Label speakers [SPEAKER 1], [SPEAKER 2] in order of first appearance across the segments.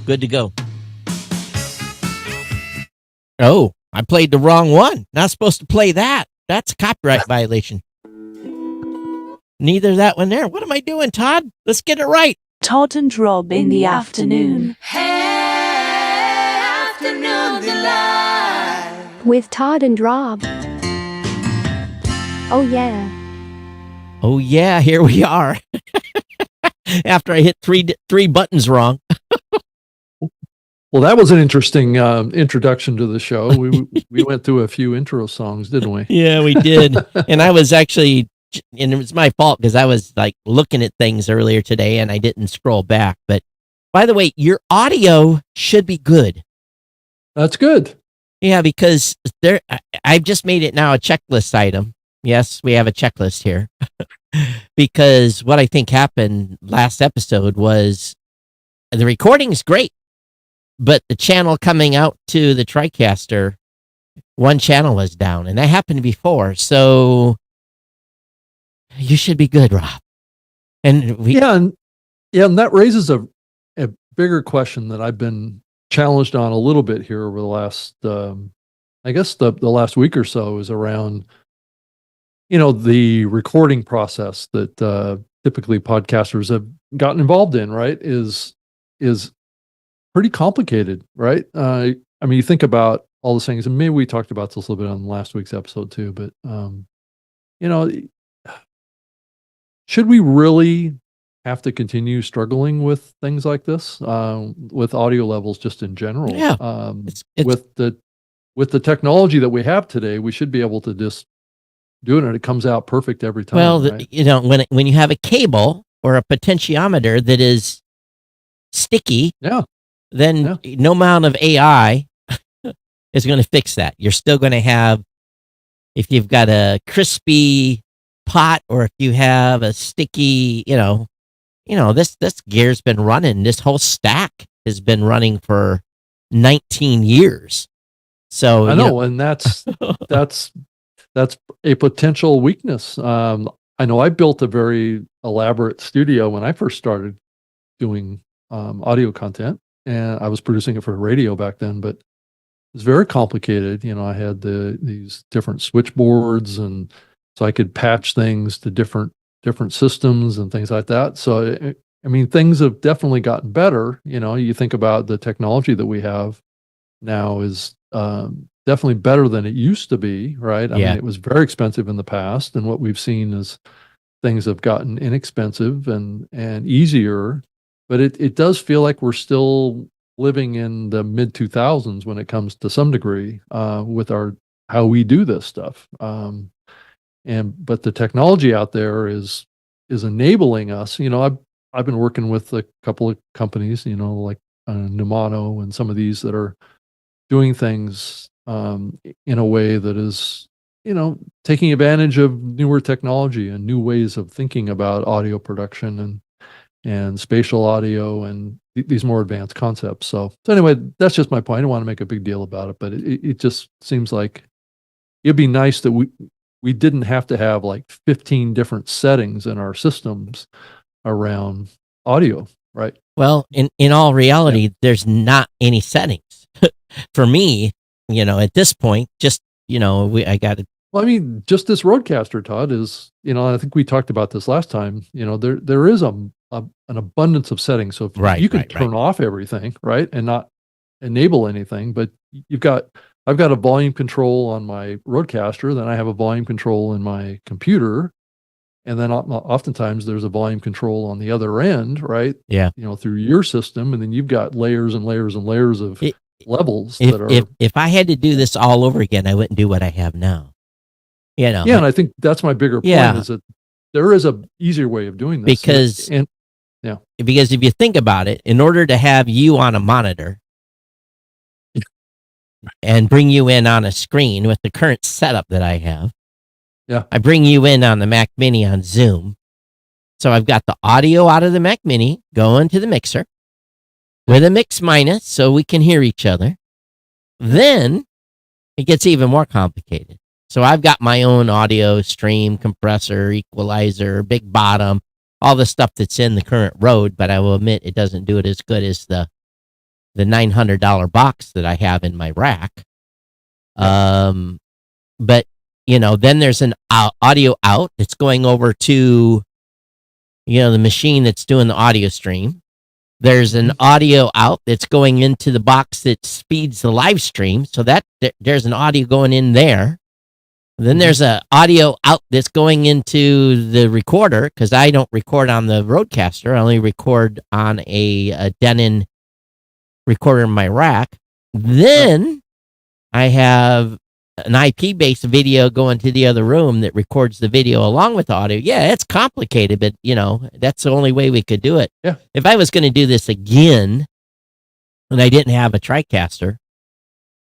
[SPEAKER 1] Good to go. Oh, I played the wrong one. Not supposed to play that. That's a copyright violation. Neither that one there. What am I doing, Todd? Let's get it right.
[SPEAKER 2] Todd and Rob in the afternoon.
[SPEAKER 3] Hey, afternoon delight.
[SPEAKER 4] With Todd and Rob. Oh, yeah.
[SPEAKER 1] Oh, yeah, here we are. After I hit three buttons wrong.
[SPEAKER 5] Well, that was an interesting introduction to the show. We went through a few intro songs, didn't we?
[SPEAKER 1] Yeah, we did. And I was actually, and it was my fault because I was like looking at things earlier today and I didn't scroll back. But by the way, your audio should be good.
[SPEAKER 5] That's good.
[SPEAKER 1] Yeah, because I've just made it now a checklist item. Yes, we have a checklist here. Because what I think happened last episode was the recording is great, but the channel coming out to the TriCaster, one channel was down, and that happened before. So you should be good, Rob. And
[SPEAKER 5] and that raises a bigger question that I've been challenged on a little bit here over the last, I guess the last week or so, is around, the recording process that typically podcasters have gotten involved in, right? Is pretty complicated, right? I mean, you think about all those things, and maybe we talked about this a little bit on last week's episode too, but, should we really have to continue struggling with things like this, with audio levels just in general?
[SPEAKER 1] Yeah.
[SPEAKER 5] With the technology that we have today, we should be able to just do it and it comes out perfect every time.
[SPEAKER 1] Well,
[SPEAKER 5] right?
[SPEAKER 1] when you have a cable or a potentiometer that is sticky, then no amount of AI is going to fix that. You're still going to have, if you've got a crispy pot or if you have a sticky, this gear's been running. This whole stack has been running for 19 years. So
[SPEAKER 5] I know, and that's a potential weakness. I know I built a very elaborate studio when I first started doing audio content, and I was producing it for radio back then, but it was very complicated. I had these different switchboards, and so I could patch things to different systems and things like that. So, I mean, things have definitely gotten better. You think about the technology that we have now is definitely better than it used to be, right? I mean, it was very expensive in the past, and what we've seen is things have gotten inexpensive and easier, but it does feel like we're still living in the mid 2000s when it comes to some degree with how we do this stuff. But the technology out there is enabling us. I've been working with a couple of companies, like Numano and some of these that are doing things in a way that is, taking advantage of newer technology and new ways of thinking about audio production and spatial audio and these more advanced concepts. So anyway, that's just my point. I don't want to make a big deal about it, but it just seems like it'd be nice that we didn't have to have like 15 different settings in our systems around audio, right?
[SPEAKER 1] Well, in all reality, there's not any settings. For me, at this point, just, I got to.
[SPEAKER 5] Well, I mean, just this Rodecaster, Todd, is, I think we talked about this last time, there is an abundance of settings. So if you can turn off everything, right, and not enable anything, but I've got a volume control on my Rodecaster, then I have a volume control in my computer, and then oftentimes there's a volume control on the other end, right?
[SPEAKER 1] Yeah.
[SPEAKER 5] Through your system, and then you've got layers and layers and layers of levels that are.
[SPEAKER 1] If I had to do this all over again, I wouldn't do what I have now.
[SPEAKER 5] Yeah, and I think that's my bigger point is that there is a easier way of doing this.
[SPEAKER 1] Because if you think about it, in order to have you on a monitor and bring you in on a screen with the current setup that I have, I bring you in on the Mac Mini on Zoom. So I've got the audio out of the Mac Mini going to the mixer with a mix minus so we can hear each other. Then it gets even more complicated. So I've got my own audio stream, compressor, equalizer, big bottom, all the stuff that's in the current Rode, but I will admit it doesn't do it as good as the the $900 box that I have in my rack. But then there's an audio out that's going over to, the machine that's doing the audio stream. There's an audio out that's going into the box that speeds the live stream. So that there's an audio going in there. Then there's a audio out that's going into the recorder, because I don't record on the Rodecaster. I only record on a Denon recorder in my rack. Then I have an IP-based video going to the other room that records the video along with the audio. Yeah, it's complicated, but, that's the only way we could do it.
[SPEAKER 5] Yeah.
[SPEAKER 1] If I was going to do this again and I didn't have a TriCaster,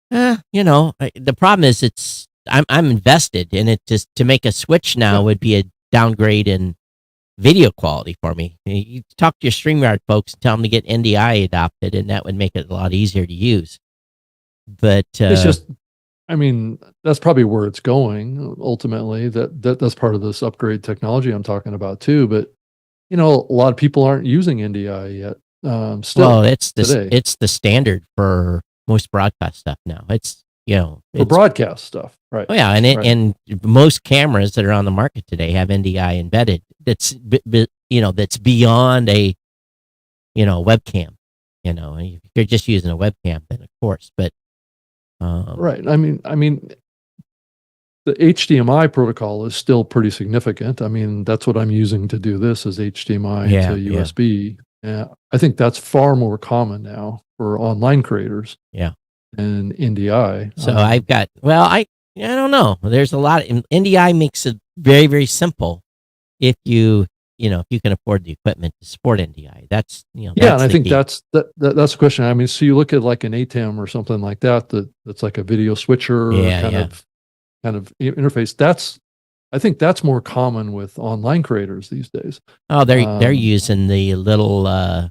[SPEAKER 1] the problem is I'm invested in it. Just to make a switch now would be a downgrade in video quality for me. You talk to your StreamYard folks and tell them to get NDI adopted, and that would make it a lot easier to use. But
[SPEAKER 5] it's just, that's probably where it's going ultimately. That's part of this upgrade technology I'm talking about too. But a lot of people aren't using NDI yet. Still,
[SPEAKER 1] it's the standard for most broadcast stuff now. It's
[SPEAKER 5] for broadcast stuff, right?
[SPEAKER 1] Oh yeah, and most cameras that are on the market today have NDI embedded. That's that's beyond a webcam. If you're just using a webcam, then of course, but
[SPEAKER 5] right. The HDMI protocol is still pretty significant. That's what I'm using to do this, is HDMI to USB. Yeah, I think that's far more common now for online creators.
[SPEAKER 1] Yeah.
[SPEAKER 5] And NDI.
[SPEAKER 1] So I've got, I don't know. There's a lot. NDI makes it very, very simple if you can afford the equipment to support NDI. That's
[SPEAKER 5] and I think that's the question. So you look at like an ATEM or something like that's like a video switcher kind of interface. I think that's more common with online creators these days.
[SPEAKER 1] Oh, they're using the little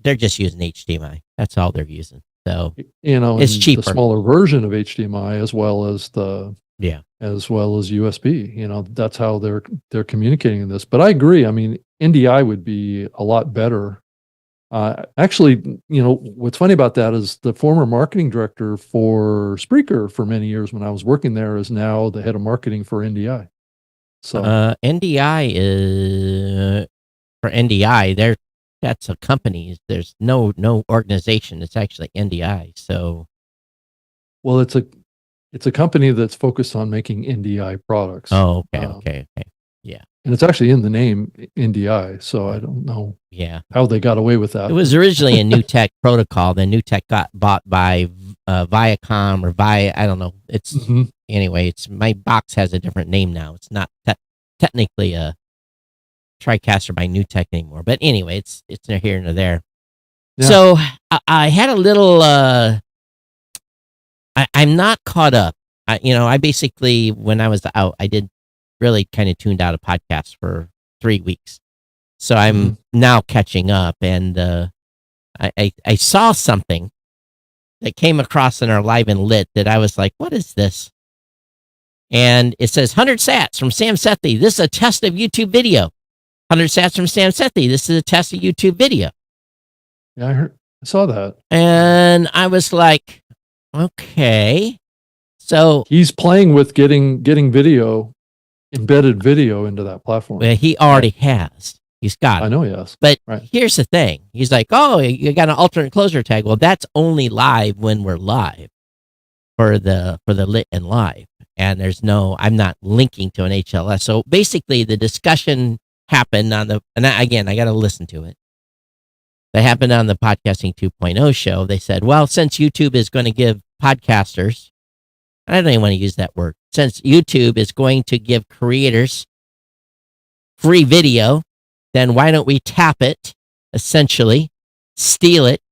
[SPEAKER 1] they're just using HDMI. That's all they're using. So it's cheaper.
[SPEAKER 5] The smaller version of HDMI as well as USB. That's how they're communicating this. But I agree. NDI would be a lot better. Actually, what's funny about that is the former marketing director for Spreaker for many years when I was working there is now the head of marketing for NDI. So
[SPEAKER 1] NDI is for NDI. That's a company. There's no organization. It's actually NDI. So,
[SPEAKER 5] well, it's a company that's focused on making NDI products.
[SPEAKER 1] Oh, okay. Yeah.
[SPEAKER 5] And it's actually in the name NDI. So I don't know how they got away with that.
[SPEAKER 1] It was originally a NewTek protocol. Then NewTek got bought by Viacom or I don't know. It's anyway. My box has a different name now. It's not technically a TriCaster by NewTek anymore, but anyway, it's near here and there. Yeah. So I had a little. I'm not caught up. I basically, when I was out, I did really kind of tuned out of podcasts for 3 weeks, so I'm now catching up. And I saw something that came across in our Live and Lit that I was like, "What is this?" And it says 100 sats from Sam Sethi. This is a test of YouTube video. 100 sats from Sam Sethi. This is a test of YouTube video.
[SPEAKER 5] Yeah, I saw that.
[SPEAKER 1] And I was like, okay. So
[SPEAKER 5] he's playing with getting video, embedded video into that platform.
[SPEAKER 1] Well, he already has. He's got it.
[SPEAKER 5] I know he has.
[SPEAKER 1] But here's the thing. He's like, oh, you got an alternate closure tag. Well, that's only live when we're live for the Lit and Live. And I'm not linking to an HLS. So basically the discussion happened on I got to listen to it. That happened on the Podcasting 2.0 show. They said, well, since YouTube is going to give podcasters, I don't even want to use that word, since YouTube is going to give creators free video, then why don't we tap it, essentially, steal it,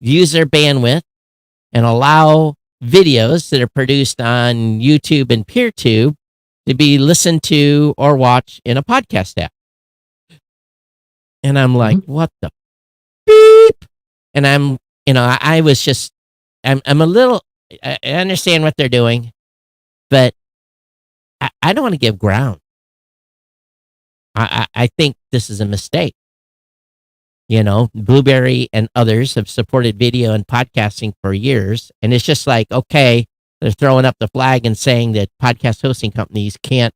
[SPEAKER 1] use their bandwidth, and allow videos that are produced on YouTube and PeerTube to be listened to or watched in a podcast app. And I'm like, what the beep? And I was just, I'm a little, I understand what they're doing, but I don't want to give ground. I think this is a mistake. Blubrry and others have supported video and podcasting for years. And it's just like, okay, they're throwing up the flag and saying that podcast hosting companies can't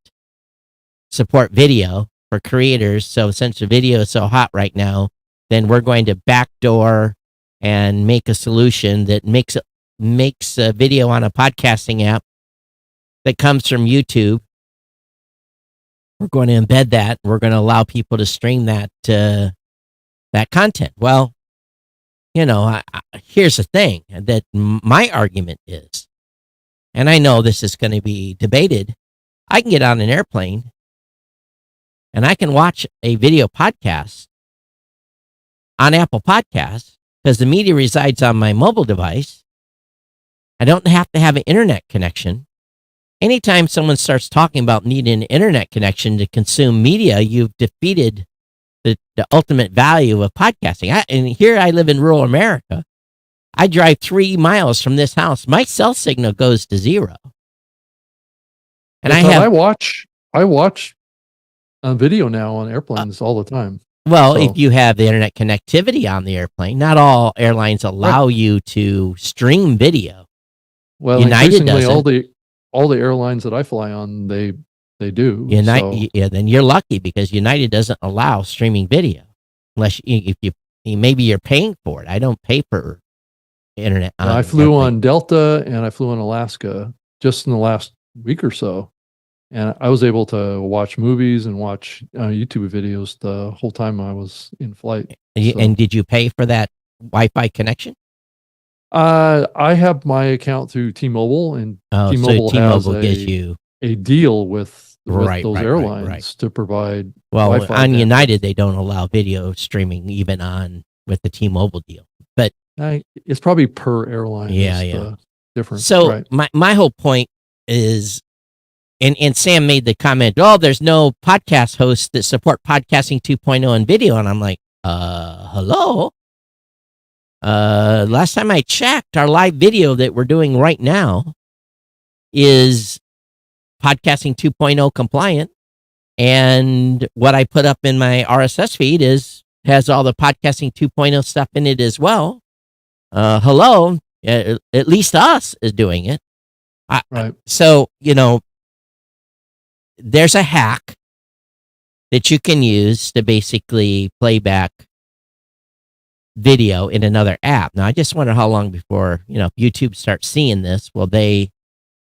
[SPEAKER 1] support video for creators. So since the video is so hot right now, then we're going to backdoor and make a solution that makes a video on a podcasting app that comes from YouTube. We're going to embed that. We're going to allow people to stream that content. Well, here's the thing that my argument is, and I know this is going to be debated. I can get on an airplane and I can watch a video podcast on Apple Podcasts because the media resides on my mobile device. I don't have to have an internet connection. Anytime someone starts talking about needing an internet connection to consume media, you've defeated the ultimate value of podcasting. And here I live in rural America. I drive 3 miles from this house. My cell signal goes to 0. And
[SPEAKER 5] I watch video now on airplanes all the time.
[SPEAKER 1] Well, if you have the internet connectivity on the airplane, not all airlines allow you to stream video.
[SPEAKER 5] Well,
[SPEAKER 1] United
[SPEAKER 5] increasingly,
[SPEAKER 1] doesn't.
[SPEAKER 5] all the airlines that I fly on, they do.
[SPEAKER 1] Yeah, then you're lucky because United doesn't allow streaming video unless maybe you're paying for it. I don't pay for internet.
[SPEAKER 5] I flew on Delta and I flew on Alaska just in the last week or so, and I was able to watch movies and watch YouTube videos the whole time I was in flight.
[SPEAKER 1] And did you pay for that Wi-Fi connection?
[SPEAKER 5] I have my account through T-Mobile, and T-Mobile has
[SPEAKER 1] gives you
[SPEAKER 5] a deal with those airlines
[SPEAKER 1] right.
[SPEAKER 5] to provide.
[SPEAKER 1] Well,
[SPEAKER 5] Wi-Fi
[SPEAKER 1] on
[SPEAKER 5] bandwidth.
[SPEAKER 1] United, they don't allow video streaming even with the T-Mobile deal. But
[SPEAKER 5] it's probably per airline.
[SPEAKER 1] Yeah.
[SPEAKER 5] Different.
[SPEAKER 1] So my whole point is, and Sam made the comment, there's no podcast hosts that support podcasting 2.0 and video. And I'm like, hello? Last time I checked, our live video that we're doing right now is podcasting 2.0 compliant. And what I put up in my RSS feed has all the podcasting 2.0 stuff in it as well. Hello, at least us is doing it.
[SPEAKER 5] Right.
[SPEAKER 1] So, there's a hack that you can use to basically play back video in another app. Now, I just wonder how long before, if YouTube starts seeing this, will they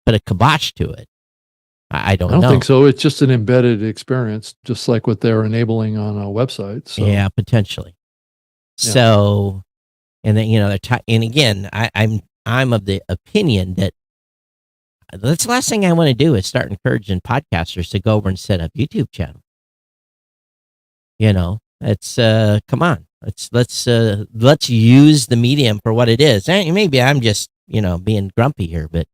[SPEAKER 1] put a kibosh to it? I don't know.
[SPEAKER 5] I don't think so. It's just an embedded experience, just like what they're enabling on a website. So.
[SPEAKER 1] Yeah, potentially. Yeah. So, and then, and again, I'm of the opinion that that's the last thing I want to do is start encouraging podcasters to go over and set up YouTube channels. It's come on. Let's use the medium for what it is. And maybe I'm just, being grumpy here, but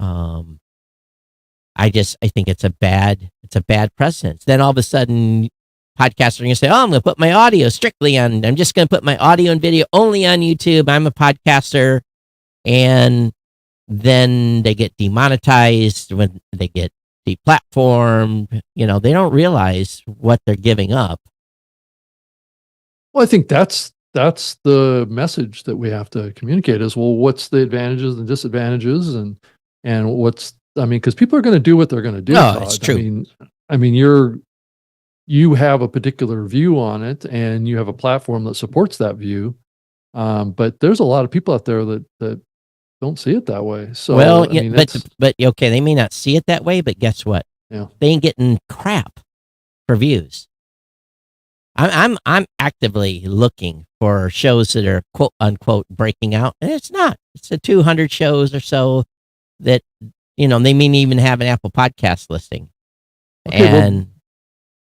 [SPEAKER 1] I think it's a bad precedent. Then all of a sudden podcasters are going to say, I'm going to put my audio strictly on, I'm just going to put my audio and video only on YouTube. I'm a podcaster. And then they get demonetized when they get deplatformed. They don't realize what they're giving up.
[SPEAKER 5] Well, I think that's the message that we have to communicate is, well, what's the advantages and disadvantages and because people are going to do what they're going to do.
[SPEAKER 1] No, it's true.
[SPEAKER 5] You have a particular view on it and you have a platform that supports that view. But there's a lot of people out there that don't see it that way. So,
[SPEAKER 1] but okay, they may not see it that way, but guess what?
[SPEAKER 5] Yeah.
[SPEAKER 1] They ain't getting crap for views. I'm actively looking for shows that are quote unquote breaking out, and it's not. It's the 200 shows or so that they may even have an Apple Podcast listing.
[SPEAKER 5] Okay, and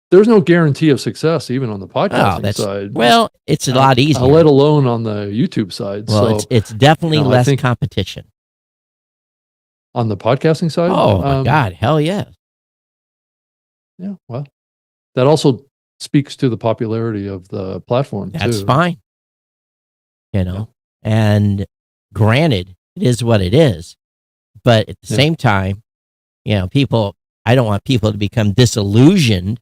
[SPEAKER 5] there's no guarantee of success even on the podcasting side.
[SPEAKER 1] Well, it's a lot easier.
[SPEAKER 5] Let alone on the YouTube side.
[SPEAKER 1] Well, so, it's definitely less competition.
[SPEAKER 5] On the podcasting side?
[SPEAKER 1] Oh, my God. Hell yeah.
[SPEAKER 5] Yeah, well, that also speaks to the popularity of the platform,
[SPEAKER 1] That's fine. And granted, it is what it is. But at the same time, people, I don't want people to become disillusioned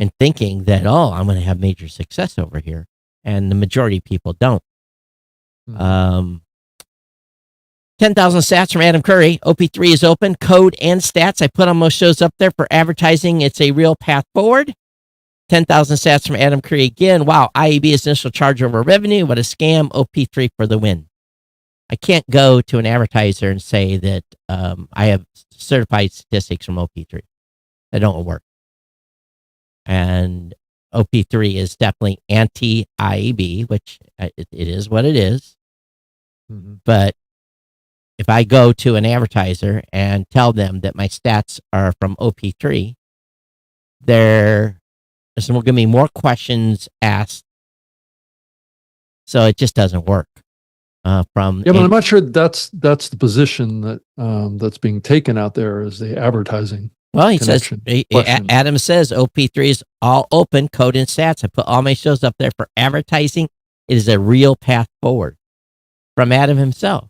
[SPEAKER 1] and thinking that, oh, I'm going to have major success over here. And the majority of people don't. 10,000 stats from Adam Curry. OP3 is open. Code and stats. I put on most shows up there for advertising. It's a real path forward. 10,000 stats from Adam Curry again. Wow. IAB is initial charge over revenue. What a scam. OP3 for the win. I can't go to an advertiser and say that I have certified statistics from OP3. That don't work. And OP3 is definitely anti-IAB, which it is what it is. But if I go to an advertiser and tell them that my stats are from OP3, there's going to be more questions asked. So it just doesn't work. But I'm not sure that's the position that that's being taken out there as the advertising. Well, he says, Adam says OP3 is all open, code and stats. I put all my shows up there for advertising. It is a real path forward from Adam himself.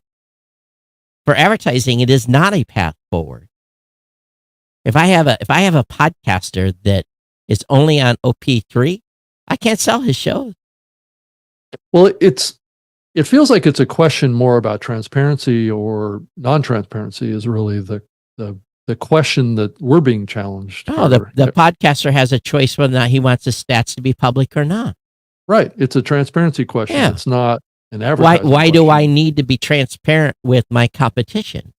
[SPEAKER 1] For advertising, it is not a path forward. If I have a podcaster that is only on OP3, I can't sell his shows.
[SPEAKER 5] Well, it feels like it's a question more about transparency or non-transparency is really the question that we're being challenged.
[SPEAKER 1] Oh, the podcaster has a choice whether or not he wants his stats to be public or not.
[SPEAKER 5] Right. It's a transparency question. Yeah. It's not an advertising
[SPEAKER 1] Why
[SPEAKER 5] question.
[SPEAKER 1] do I need to be transparent with my competition?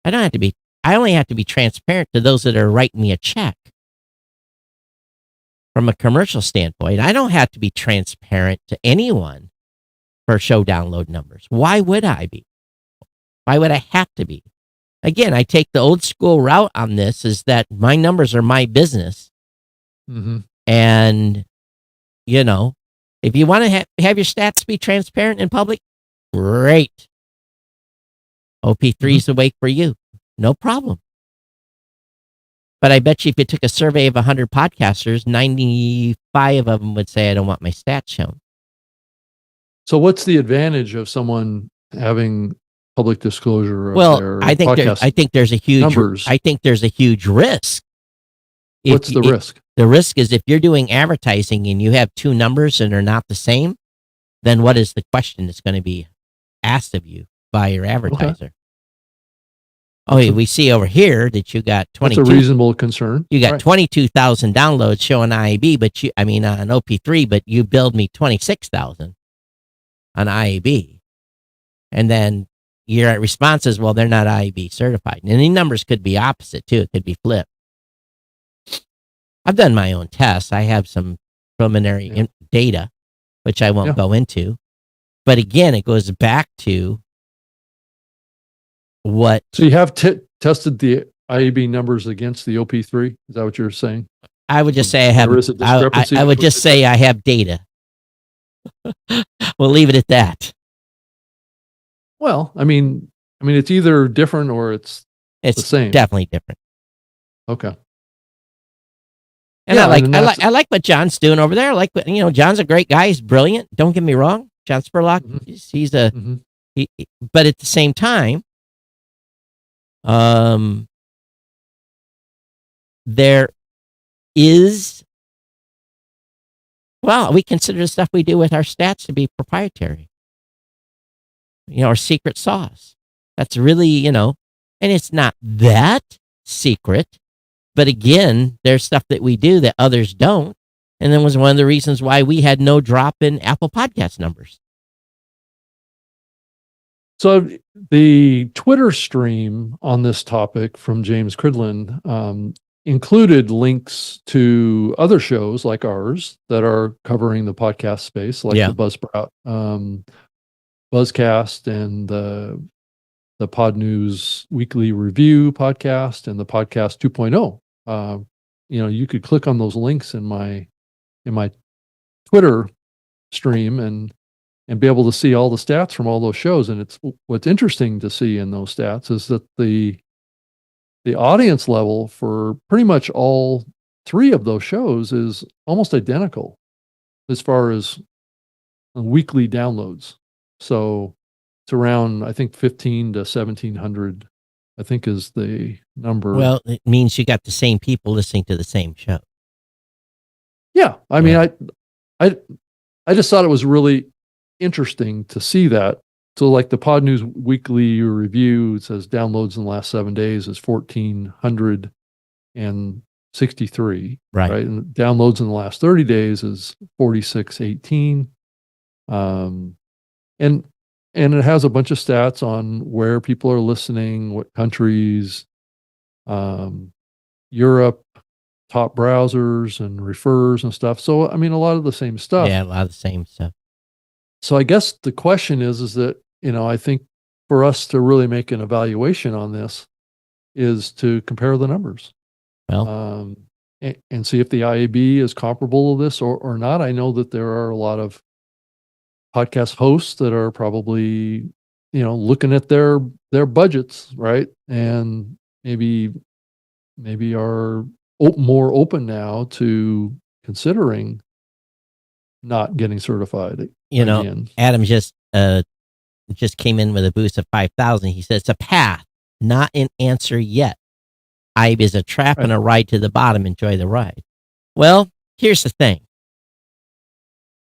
[SPEAKER 1] I don't have to be. I only have to be transparent to those that are writing me a check. From a commercial standpoint, I don't have to be transparent to anyone for show download numbers. Why would I be? Why would I have to be? Again, I take the old school route on this, is that my numbers are my business. And, if you want to have your stats be transparent in public, great. OP3 is the way for you. No problem. But I bet you if you took a survey of 100 podcasters, 95 of them would say, I don't want my stats shown.
[SPEAKER 5] So what's the advantage of someone having public disclosure of their
[SPEAKER 1] I think there's a huge
[SPEAKER 5] numbers?
[SPEAKER 1] I think there's a huge risk.
[SPEAKER 5] What's the risk?
[SPEAKER 1] The risk is if you're doing advertising and you have two numbers and they're not the same, then what is the question that's going to be asked of you by your advertiser? Okay. We see over here that you got 22.
[SPEAKER 5] That's a reasonable concern.
[SPEAKER 1] You got 22,000 downloads showing IAB, on OP3, but you billed me 26,000 on IAB. And then your response is, well, they're not IAB certified. And the numbers could be opposite too. It could be flipped. I've done my own tests. I have some preliminary data, which I won't go into. But again, it goes back to what.
[SPEAKER 5] So you have tested the IAB numbers against the OP3? Is that what you're saying?
[SPEAKER 1] I would just say I have. I would just say I have data. We'll leave it at that.
[SPEAKER 5] Well, I mean, it's either different or it's the same.
[SPEAKER 1] Definitely different.
[SPEAKER 5] Okay.
[SPEAKER 1] And I like what John's doing over there. I like what, John's a great guy. He's brilliant. Don't get me wrong. John Spurlock, he's but at the same time, there is, we consider the stuff we do with our stats to be proprietary. Our secret sauce. That's really, and it's not that secret. But again, there's stuff that we do that others don't. And that was one of the reasons why we had no drop in Apple Podcast numbers.
[SPEAKER 5] So the Twitter stream on this topic from James Cridland included links to other shows like ours that are covering the podcast space, like the Buzzsprout, Buzzcast, and the Pod News Weekly Review podcast, and the Podcast 2.0. You could click on those links in my Twitter stream and be able to see all the stats from all those shows. And it's what's interesting to see in those stats is that the audience level for pretty much all three of those shows is almost identical as far as weekly downloads. So it's around, I think, 15 to 1,700, I think, is the number.
[SPEAKER 1] Well, it means you got the same people listening to the same show.
[SPEAKER 5] Yeah. I mean, I just thought it was really interesting to see that. So like the Pod News Weekly Review, it says downloads in the last 7 days is 1,463.
[SPEAKER 1] Right.
[SPEAKER 5] And downloads in the last 30 days is 4,618. And it has a bunch of stats on where people are listening, what countries, Europe, top browsers and refers and stuff. So, I mean, a lot of the same stuff.
[SPEAKER 1] Yeah, a lot of the same stuff.
[SPEAKER 5] So I guess the question is that, I think for us to really make an evaluation on this is to compare the numbers.
[SPEAKER 1] Well,
[SPEAKER 5] and see if the IAB is comparable to this or not. I know that there are a lot of podcast hosts that are probably, looking at their budgets, right? And maybe are more open now to considering not getting certified.
[SPEAKER 1] Adam just came in with a boost of 5,000. He says it's a path, not an answer yet. IAB is a trap and a ride to the bottom. Enjoy the ride. Well, here's the thing.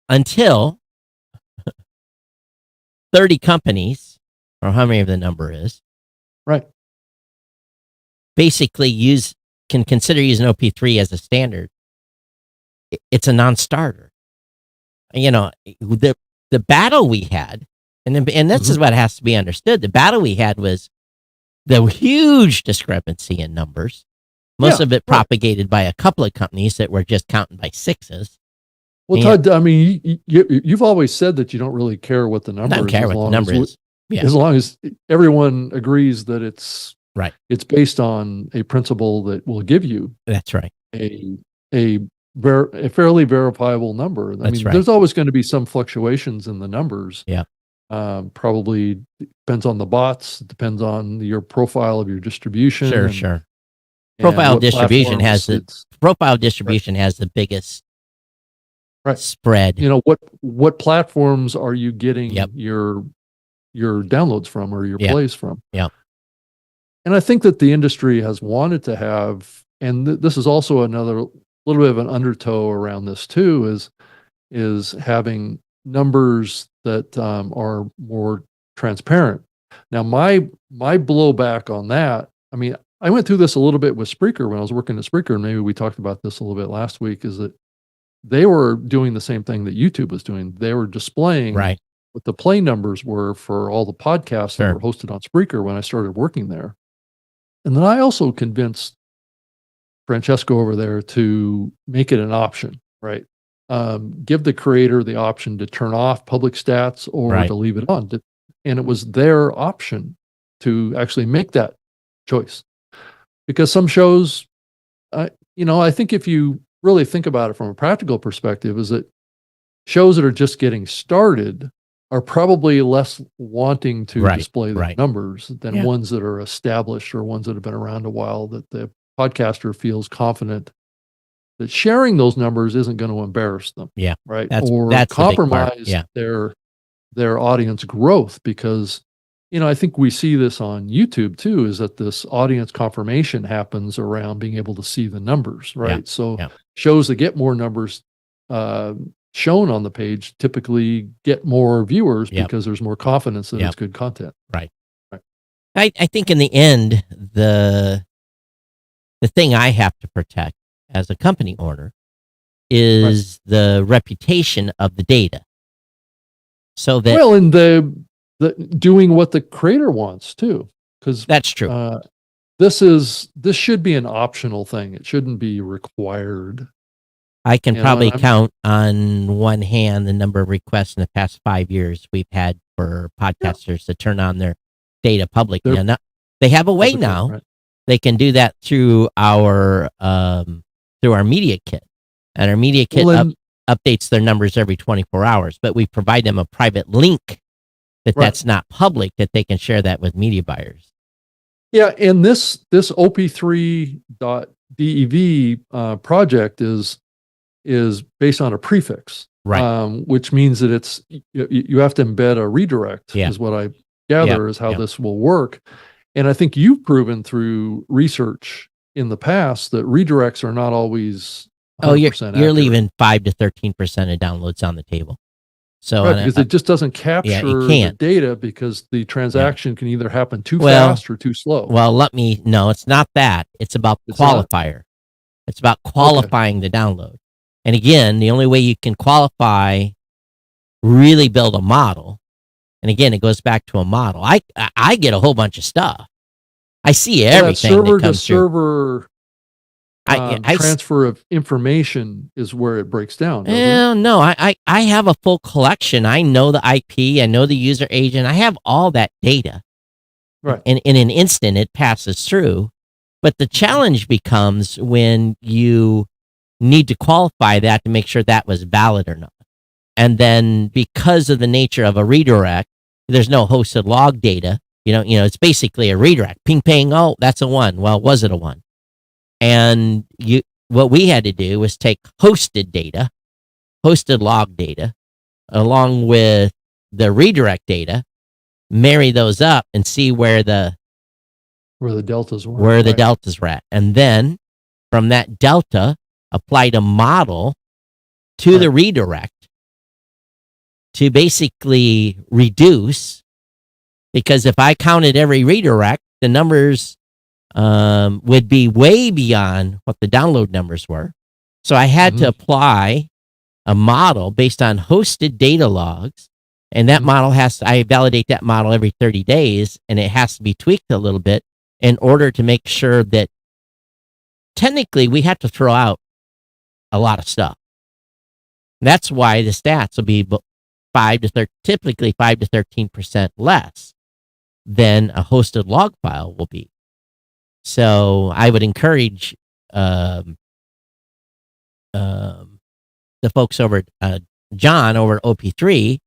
[SPEAKER 1] Until 30 companies, or how many of the number is,
[SPEAKER 5] right,
[SPEAKER 1] basically can consider using OP3 as a standard, it's a non-starter. The battle we had, and this is what has to be understood. The battle we had was the huge discrepancy in numbers. Most of it propagated by a couple of companies that were just counting by sixes.
[SPEAKER 5] Well, Todd, I mean, you've always said that you don't really care what the number is.
[SPEAKER 1] I don't care what the number is. Yeah.
[SPEAKER 5] As long as everyone agrees that it's
[SPEAKER 1] right.
[SPEAKER 5] It's based on a principle that will give you.
[SPEAKER 1] That's right.
[SPEAKER 5] A fairly verifiable number. I mean, there's always going to be some fluctuations in the numbers.
[SPEAKER 1] Yeah.
[SPEAKER 5] Probably depends on the bots. It depends on your profile of your distribution.
[SPEAKER 1] Sure. Profile distribution has the biggest spread.
[SPEAKER 5] What platforms are you getting your downloads from or your plays from?
[SPEAKER 1] Yeah.
[SPEAKER 5] And I think that the industry has wanted to have, and this is also another little bit of an undertow around this too, is having numbers that are more transparent. Now, my blowback on that, I mean, I went through this a little bit with Spreaker when I was working at Spreaker, and maybe we talked about this a little bit last week, is that they were doing the same thing that YouTube was doing. They were displaying what the play numbers were for all the podcasts that were hosted on Spreaker when I started working there. And then I also convinced Francesco over there to make it an option, right? Give the creator the option to turn off public stats or to leave it on. And it was their option to actually make that choice. Because some shows, I think if you really think about it from a practical perspective, is that shows that are just getting started are probably less wanting to display the numbers than ones that are established or ones that have been around a while, that the podcaster feels confident that sharing those numbers isn't going to embarrass them.
[SPEAKER 1] Yeah.
[SPEAKER 5] Right. That's compromise their audience growth, because, I think we see this on YouTube too, is that this audience confirmation happens around being able to see the numbers, right? Shows that get more numbers shown on the page typically get more viewers because there's more confidence that it's good content.
[SPEAKER 1] Right. I think in the end, the thing I have to protect as a company owner is the reputation of the data. So that
[SPEAKER 5] and the doing what the creator wants too, because
[SPEAKER 1] that's true.
[SPEAKER 5] This should be an optional thing. It shouldn't be required.
[SPEAKER 1] I can probably count on one hand the number of requests in the past 5 years we've had for podcasters to turn on their data publicly. Now, they have a way now. Right. They can do that through our media kit, and our media kit updates their numbers every 24 hours. But we provide them a private link that's not public, that they can share that with media buyers.
[SPEAKER 5] Yeah, and this op3.dev project is based on a prefix, which means that you have to embed a redirect, is what I gather is how this will work. And I think you've proven through research in the past that redirects are not always
[SPEAKER 1] Oh,
[SPEAKER 5] 100%
[SPEAKER 1] you're
[SPEAKER 5] accurate.
[SPEAKER 1] leaving 5 to 13% of downloads on the table. So
[SPEAKER 5] Right, because it just doesn't capture the
[SPEAKER 1] can't.
[SPEAKER 5] data because the transaction can either happen too
[SPEAKER 1] Well-
[SPEAKER 5] fast or too slow.
[SPEAKER 1] Well, no, it's not that. It's about
[SPEAKER 5] It's not?
[SPEAKER 1] qualifier. It's about qualifying the download. And again, the only way you can really build a model, and again, it goes back to a model. I get a whole bunch of stuff. I see everything
[SPEAKER 5] server
[SPEAKER 1] that comes
[SPEAKER 5] to
[SPEAKER 1] through.
[SPEAKER 5] server
[SPEAKER 1] I
[SPEAKER 5] transfer of information is where it breaks down, doesn't it?
[SPEAKER 1] Well, no, I have a full collection. I know the IP. I know the user agent. I have all that data.
[SPEAKER 5] Right.
[SPEAKER 1] And in an instant, it passes through. But the challenge becomes when you need to qualify that to make sure that was valid or not. And then because of the nature of a redirect, there's no hosted log data. It's basically a redirect. Ping, ping. Oh, that's a 1. Well, was it a 1? And what we had to do was take hosted data, hosted log data, along with the redirect data, marry those up and see where the
[SPEAKER 5] deltas were.
[SPEAKER 1] Where the deltas were at. And then from that delta, applied a model to the redirect to basically reduce, because if I counted every redirect, the numbers would be way beyond what the download numbers were. So I had to apply a model based on hosted data logs. And that model I validate that model every 30 days, and it has to be tweaked a little bit in order to make sure that technically we have to throw out a lot of stuff. That's why the stats will be typically 5 to 13% less than a hosted log file will be. So I would encourage the folks over at John over at OP3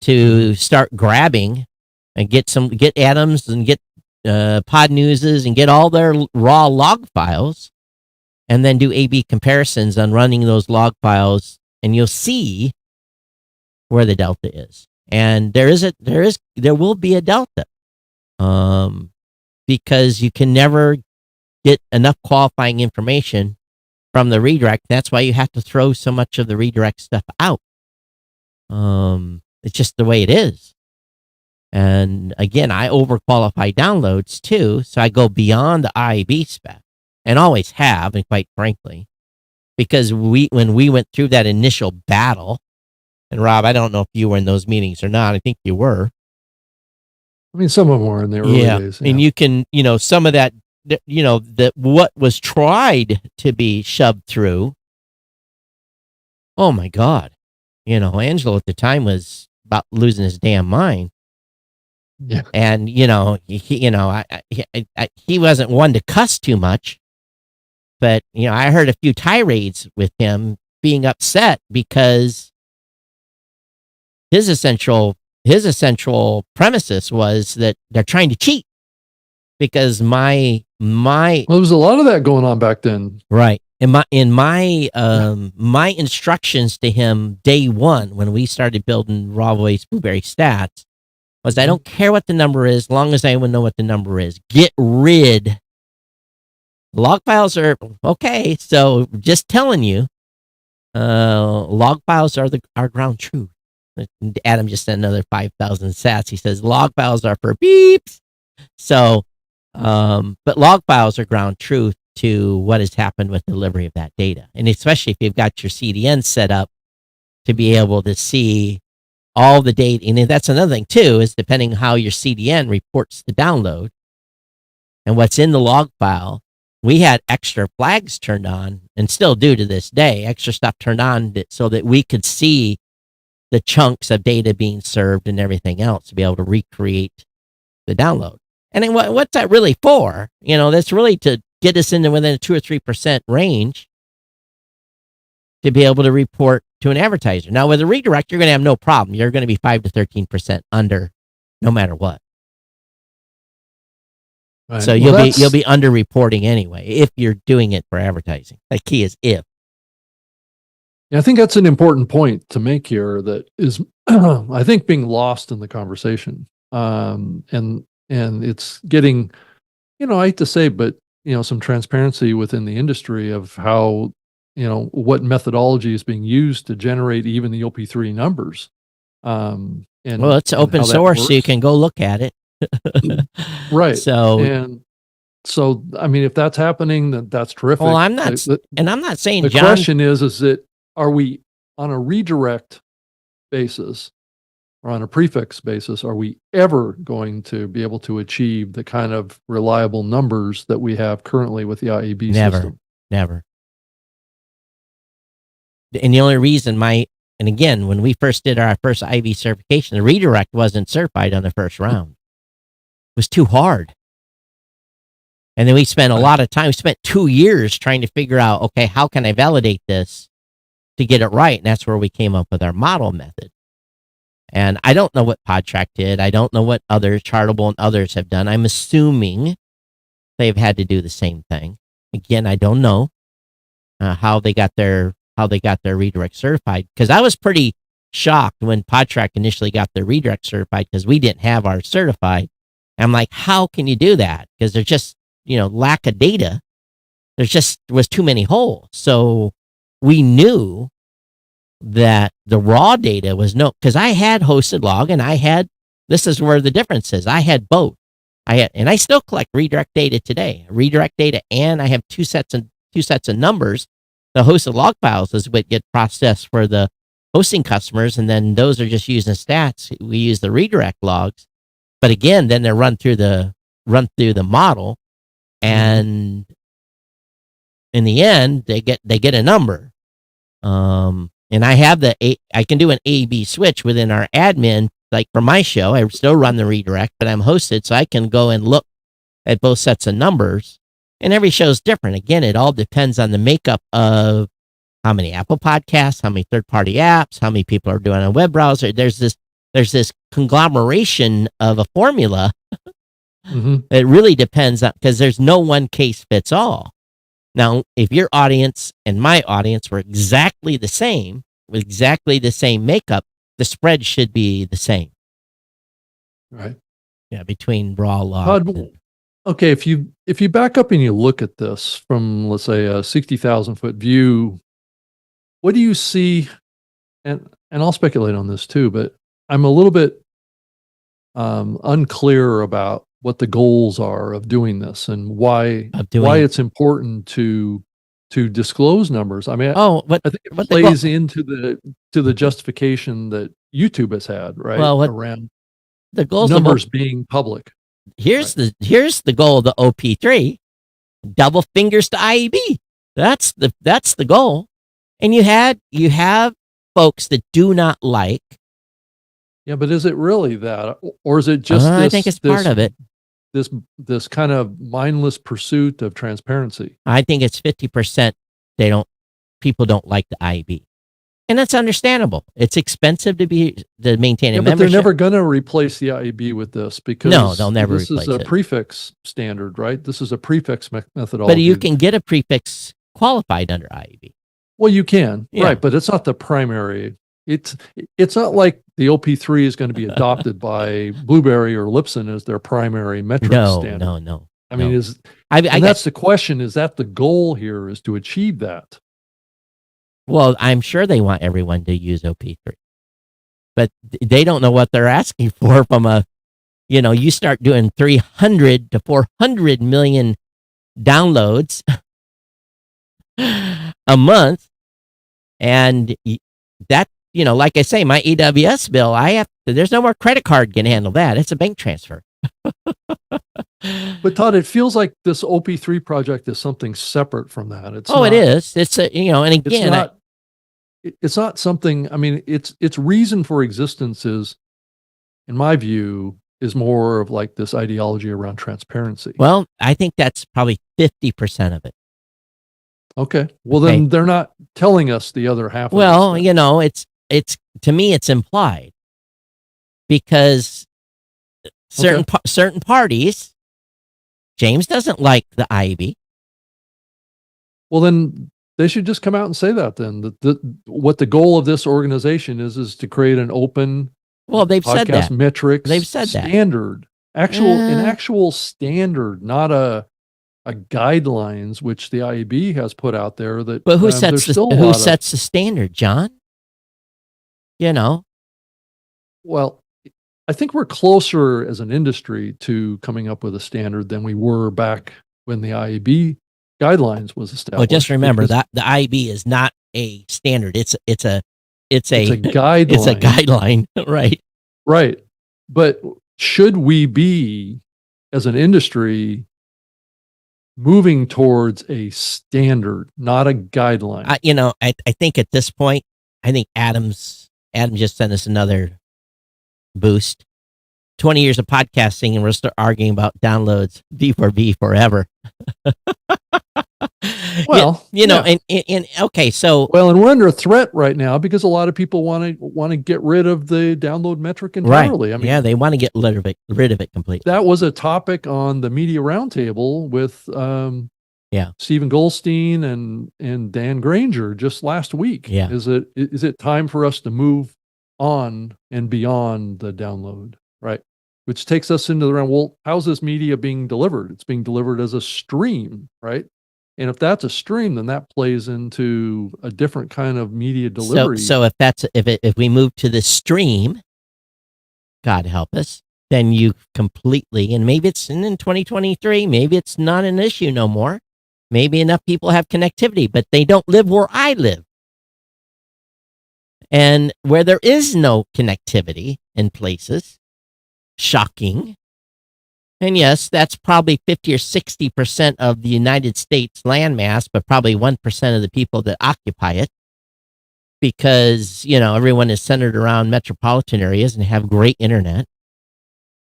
[SPEAKER 1] to start grabbing and get Atoms and get Pod Newses and get all their raw log files, and then do A/B comparisons on running those log files, and you'll see where the delta is. And there will be a delta, because you can never get enough qualifying information from the redirect. That's why you have to throw so much of the redirect stuff out. It's just the way it is. And again, I overqualify downloads too, so I go beyond the IAB spec, and always have, and quite frankly, because when we went through that initial battle, and Rob, I don't know if you were in those meetings or not. I think you were.
[SPEAKER 5] I mean, some of them were in the early days.
[SPEAKER 1] And you can, some of that, that what was tried to be shoved through. Oh my God. Angelo at the time was about losing his damn mind.
[SPEAKER 5] Yeah.
[SPEAKER 1] And, he wasn't one to cuss too much, but, I heard a few tirades with him being upset because his essential premises was that they're trying to cheat, because my
[SPEAKER 5] well, there was a lot of that going on back then.
[SPEAKER 1] Right. My instructions to him day one when we started building raw voice Blubrry stats was, I don't care what the number is, as long as I know what the number is. Get rid. Log files are okay. So just telling you, log files are our ground truth. Adam just sent another 5,000 sats. He says log files are for beeps. So, but log files are ground truth to what has happened with delivery of that data. And especially if you've got your CDN set up to be able to see all the data. And that's another thing too, is depending how your CDN reports the download and what's in the log file. We had extra flags turned on, and still do to this day, extra stuff turned on so that we could see the chunks of data being served and everything else to be able to recreate the download. And then what's that really for? That's really to get us into within a 2 or 3% range to be able to report to an advertiser. Now, with a redirect, you're going to have no problem. You're going to be 5 to 13% under, no matter what. Right. So you'll be under reporting anyway if you're doing it for advertising. The key is if.
[SPEAKER 5] Yeah, I think that's an important point to make here that is, I think, being lost in the conversation. And it's getting, I hate to say, but some transparency within the industry of how what methodology is being used to generate even the OP3 numbers. And
[SPEAKER 1] well, it's open source, so you can go look at it.
[SPEAKER 5] Right.
[SPEAKER 1] So,
[SPEAKER 5] I mean, if that's happening, then that's terrific.
[SPEAKER 1] well, I'm not saying,
[SPEAKER 5] the
[SPEAKER 1] John,
[SPEAKER 5] question is that are we on a redirect basis or on a prefix basis, are we ever going to be able to achieve the kind of reliable numbers that we have currently with the IAB system?
[SPEAKER 1] Never. And the only reason and again, when we first did our first IB certification, the redirect wasn't certified on the first round. It was too hard. And then we spent a lot of time, we spent 2 years trying to figure out, okay, how can I validate this to get it right? And that's where we came up with our model method. And I don't know what PodTrack did. I don't know what others, Chartable and others have done. I'm assuming they've had to do the same thing. Again, I don't know how they got their redirect certified, because I was pretty shocked when PodTrack initially got their redirect certified, because we didn't have ours certified. And I'm like, how can you do that? Because there's just lack of data. There was too many holes. So we knew that the raw data was because I had hosted log, and this is where the difference is. I had both. And I still collect redirect data today. Redirect data, and I have two sets of numbers. The hosted log files is what get processed for the hosting customers, and then those are just using stats. We use the redirect logs, but again, then they're run through the model, and in the end, they get a number. And I have I can do an A/B switch within our admin. Like for my show, I still run the redirect, but I'm hosted, so I can go and look at both sets of numbers. And every show is different. Again, it all depends on the makeup of how many Apple Podcasts, how many third-party apps, how many people are doing a web browser. There's this conglomeration of a formula. It really depends on, because there's no one case fits all. Now, if your audience and my audience were exactly the same, with exactly the same makeup, the spread should be the same.
[SPEAKER 5] Right.
[SPEAKER 1] Yeah, between raw log.
[SPEAKER 5] Okay, if you back up and you look at this from, let's say, a 60,000-foot view, what do you see? And I'll speculate on this too, but I'm a little bit unclear about what the goals are of doing this and why it's important to disclose numbers. I mean, I think it plays into the justification that YouTube has had, right?
[SPEAKER 1] Well,
[SPEAKER 5] around
[SPEAKER 1] the goals
[SPEAKER 5] numbers being public.
[SPEAKER 1] Here's the goal of the OP3: double fingers to IAB. That's the goal. And you have folks that do not like.
[SPEAKER 5] Yeah, but is it really that, or is it just?
[SPEAKER 1] I think it's part of it.
[SPEAKER 5] This kind of mindless pursuit of transparency.
[SPEAKER 1] I think it's 50%. People don't like the IAB, and that's understandable. It's expensive to maintain a membership.
[SPEAKER 5] But they're never going to replace the IAB with this, because
[SPEAKER 1] no, they'll never replace it.
[SPEAKER 5] This is a prefix standard, right? This is a prefix methodology.
[SPEAKER 1] But you can get a prefix qualified under IAB.
[SPEAKER 5] Well, you can, right? But it's not the primary. It's not like the OP3 is going to be adopted by Blubrry or Lipson as their primary metric standard.
[SPEAKER 1] No.
[SPEAKER 5] I mean, that's the question. Is that the goal here, is to achieve that?
[SPEAKER 1] Well, I'm sure they want everyone to use OP3, but they don't know what they're asking for from you start doing 300 to 400 million downloads a month. And that, like I say, my AWS bill, there's no more credit card can handle that. It's a bank transfer.
[SPEAKER 5] But Todd, it feels like this OP3 project is something separate from that.
[SPEAKER 1] It is. It's and again,
[SPEAKER 5] it's not something. I mean, its reason for existence is, in my view, is more of like this ideology around transparency.
[SPEAKER 1] Well, I think that's probably 50% of it.
[SPEAKER 5] Okay. Well, then they're not telling us the other half.
[SPEAKER 1] Well, it's to me, it's implied, because certain parties, James doesn't like the IAB.
[SPEAKER 5] Well, then they should just come out and say that. Then what the goal of this organization is to create an open.
[SPEAKER 1] Well, they've said that.
[SPEAKER 5] Metrics.
[SPEAKER 1] They've said
[SPEAKER 5] standard. An actual standard, not a guidelines which the IAB has put out there that.
[SPEAKER 1] But who
[SPEAKER 5] there's
[SPEAKER 1] sets
[SPEAKER 5] still a
[SPEAKER 1] who
[SPEAKER 5] lot
[SPEAKER 1] sets the standard, John? You know,
[SPEAKER 5] Well, I think we're closer as an industry to coming up with a standard than we were back when the IAB guidelines was established.
[SPEAKER 1] well, just remember
[SPEAKER 5] because
[SPEAKER 1] that the IAB is not a standard. It's a
[SPEAKER 5] it's a
[SPEAKER 1] it's
[SPEAKER 5] guideline.
[SPEAKER 1] a guideline, right?
[SPEAKER 5] Right. But should we be, as an industry, moving towards a standard, not a guideline?
[SPEAKER 1] I think at this point, I think Adam just sent us another boost. 20 years of podcasting, and we're still arguing about downloads V4V forever.
[SPEAKER 5] Well,
[SPEAKER 1] and okay, so
[SPEAKER 5] Well, and we're under a threat right now because a lot of people want to get rid of the download metric entirely. I mean,
[SPEAKER 1] yeah, they want to get rid of it completely.
[SPEAKER 5] that was a topic on the media roundtable with Stephen Goldstein and Dan Granger just last week.
[SPEAKER 1] Yeah.
[SPEAKER 5] Is it time for us to move on and beyond the download, right? Which takes us into the realm, well, how's this media being delivered? It's being delivered as a stream, right? And if that's a stream, then that plays into a different kind of media delivery.
[SPEAKER 1] So if we move to the stream, God help us, then you completely, and maybe it's in 2023, maybe it's not an issue no more. Maybe enough people have connectivity, but they don't live where I live. And where there is no connectivity in places, shocking. And yes, that's probably 50 or 60% of the United States landmass, but probably 1% of the people that occupy it. Because, everyone is centered around metropolitan areas and have great internet.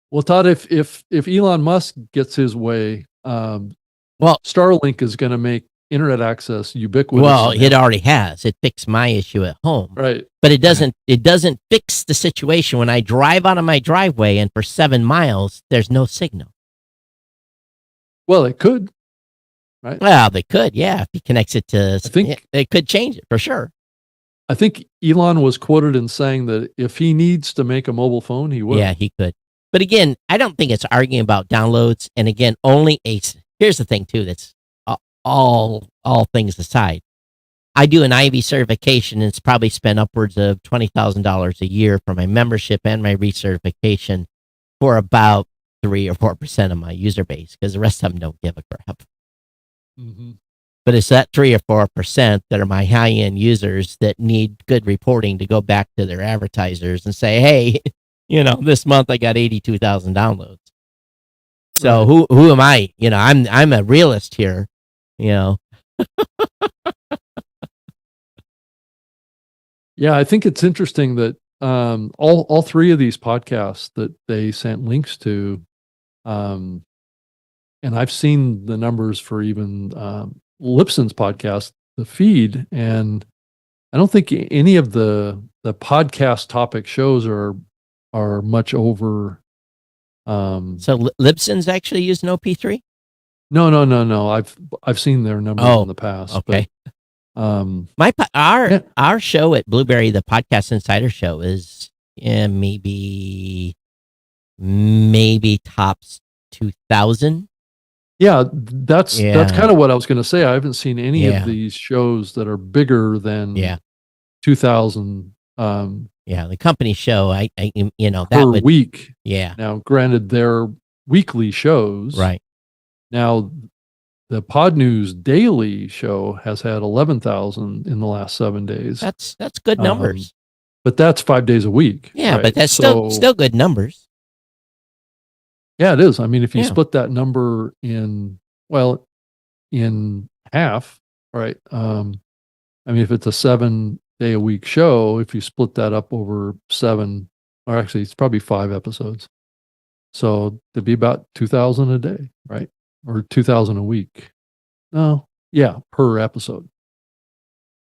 [SPEAKER 5] Well, Todd, if Elon Musk gets his way, Starlink is going to make internet access ubiquitous.
[SPEAKER 1] Well, it already has. It fixed my issue at home.
[SPEAKER 5] Right.
[SPEAKER 1] But it doesn't fix the situation when I drive out of my driveway and for 7 miles there's no signal.
[SPEAKER 5] Well, it could. Right.
[SPEAKER 1] Well, they could, yeah. If he connects it to,
[SPEAKER 5] I think
[SPEAKER 1] it could change it for sure.
[SPEAKER 5] I think Elon was quoted in saying that if he needs to make a mobile phone, he will.
[SPEAKER 1] Yeah, he could. But again, I don't think it's arguing about downloads. And again, here's the thing too. That's all things aside. I do an Ivy certification, and it's probably spent upwards of $20,000 a year for my membership and my recertification for about 3 or 4% of my user base, because the rest of them don't give a crap.
[SPEAKER 5] Mm-hmm.
[SPEAKER 1] But it's that 3 or 4% that are my high-end users that need good reporting to go back to their advertisers and say, hey, this month I got 82,000 downloads. So
[SPEAKER 5] Right.
[SPEAKER 1] who am I? I'm a realist here,
[SPEAKER 5] Yeah, I think it's interesting that all three of these podcasts that they sent links to, and I've seen the numbers for even Lipson's podcast, the feed, and I don't think any of the podcast topic shows are much over.
[SPEAKER 1] So Lipson's actually using OP3?
[SPEAKER 5] No. I've seen their numbers in the past.
[SPEAKER 1] Okay.
[SPEAKER 5] But,
[SPEAKER 1] our show at Blubrry, the Podcast Insider Show, is maybe tops 2,000.
[SPEAKER 5] Yeah, that's kind of what I was going to say. I haven't seen any of these shows that are bigger than 2,000.
[SPEAKER 1] The company show, that
[SPEAKER 5] per week.
[SPEAKER 1] Yeah.
[SPEAKER 5] Now, granted, they're weekly shows.
[SPEAKER 1] Right.
[SPEAKER 5] Now, the Pod News Daily show has had 11,000 in the last 7 days.
[SPEAKER 1] That's good numbers.
[SPEAKER 5] But that's 5 days a week.
[SPEAKER 1] Yeah,
[SPEAKER 5] right?
[SPEAKER 1] but that's still good numbers.
[SPEAKER 5] Yeah, it is. I mean, if you split that number in half, right? I mean, if it's a 7-day a week show, if you split that up over 7, or actually it's probably 5 episodes. So it'd be about 2,000 a day, right? Or 2,000 a week. No, yeah, per episode.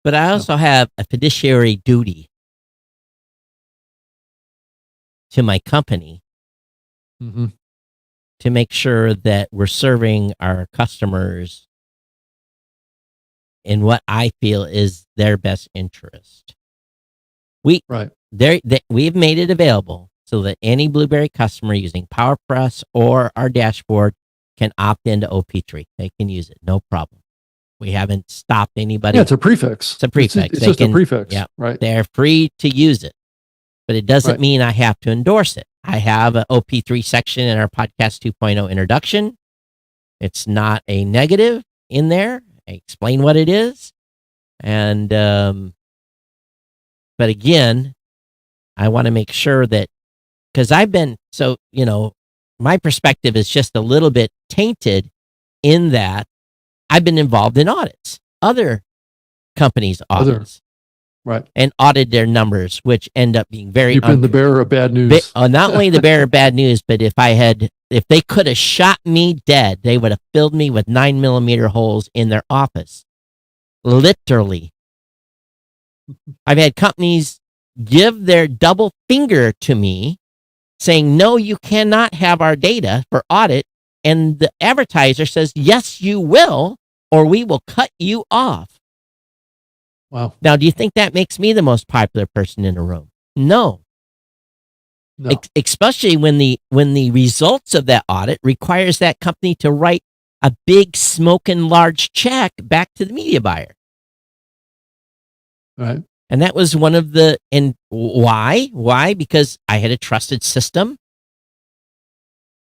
[SPEAKER 1] But I also have a fiduciary duty to my company to make sure that we're serving our customers in what I feel is their best interest. We've made it available so that any Blubrry customer using PowerPress or our dashboard can opt into OP3. They can use it, no problem. We haven't stopped anybody.
[SPEAKER 5] Yeah, it's a prefix.
[SPEAKER 1] It's a prefix.
[SPEAKER 5] It's just a prefix, right?
[SPEAKER 1] They're free to use it, but it doesn't mean I have to endorse it. I have an OP3 section in our Podcast 2.0 introduction. It's not a negative in there. I explain what it is. And, but again, I want to make sure that, because my perspective is just a little bit tainted in that I've been involved in audits, other companies' audits,
[SPEAKER 5] right,
[SPEAKER 1] and audited their numbers, which end up being very.
[SPEAKER 5] You've been the bearer of bad news.
[SPEAKER 1] Not only the bearer of bad news, but if they could have shot me dead, they would have filled me with 9mm holes in their office. Literally, I've had companies give their double finger to me, saying, "No, you cannot have our data for audit," and the advertiser says, "Yes, you will, or we will cut you off."
[SPEAKER 5] Wow.
[SPEAKER 1] Now, do you think that makes me the most popular person in the room? No. Especially when the results of that audit requires that company to write a big smoking large check back to the media buyer.
[SPEAKER 5] Right.
[SPEAKER 1] And that was one of the, and why? Why? Because I had a trusted system.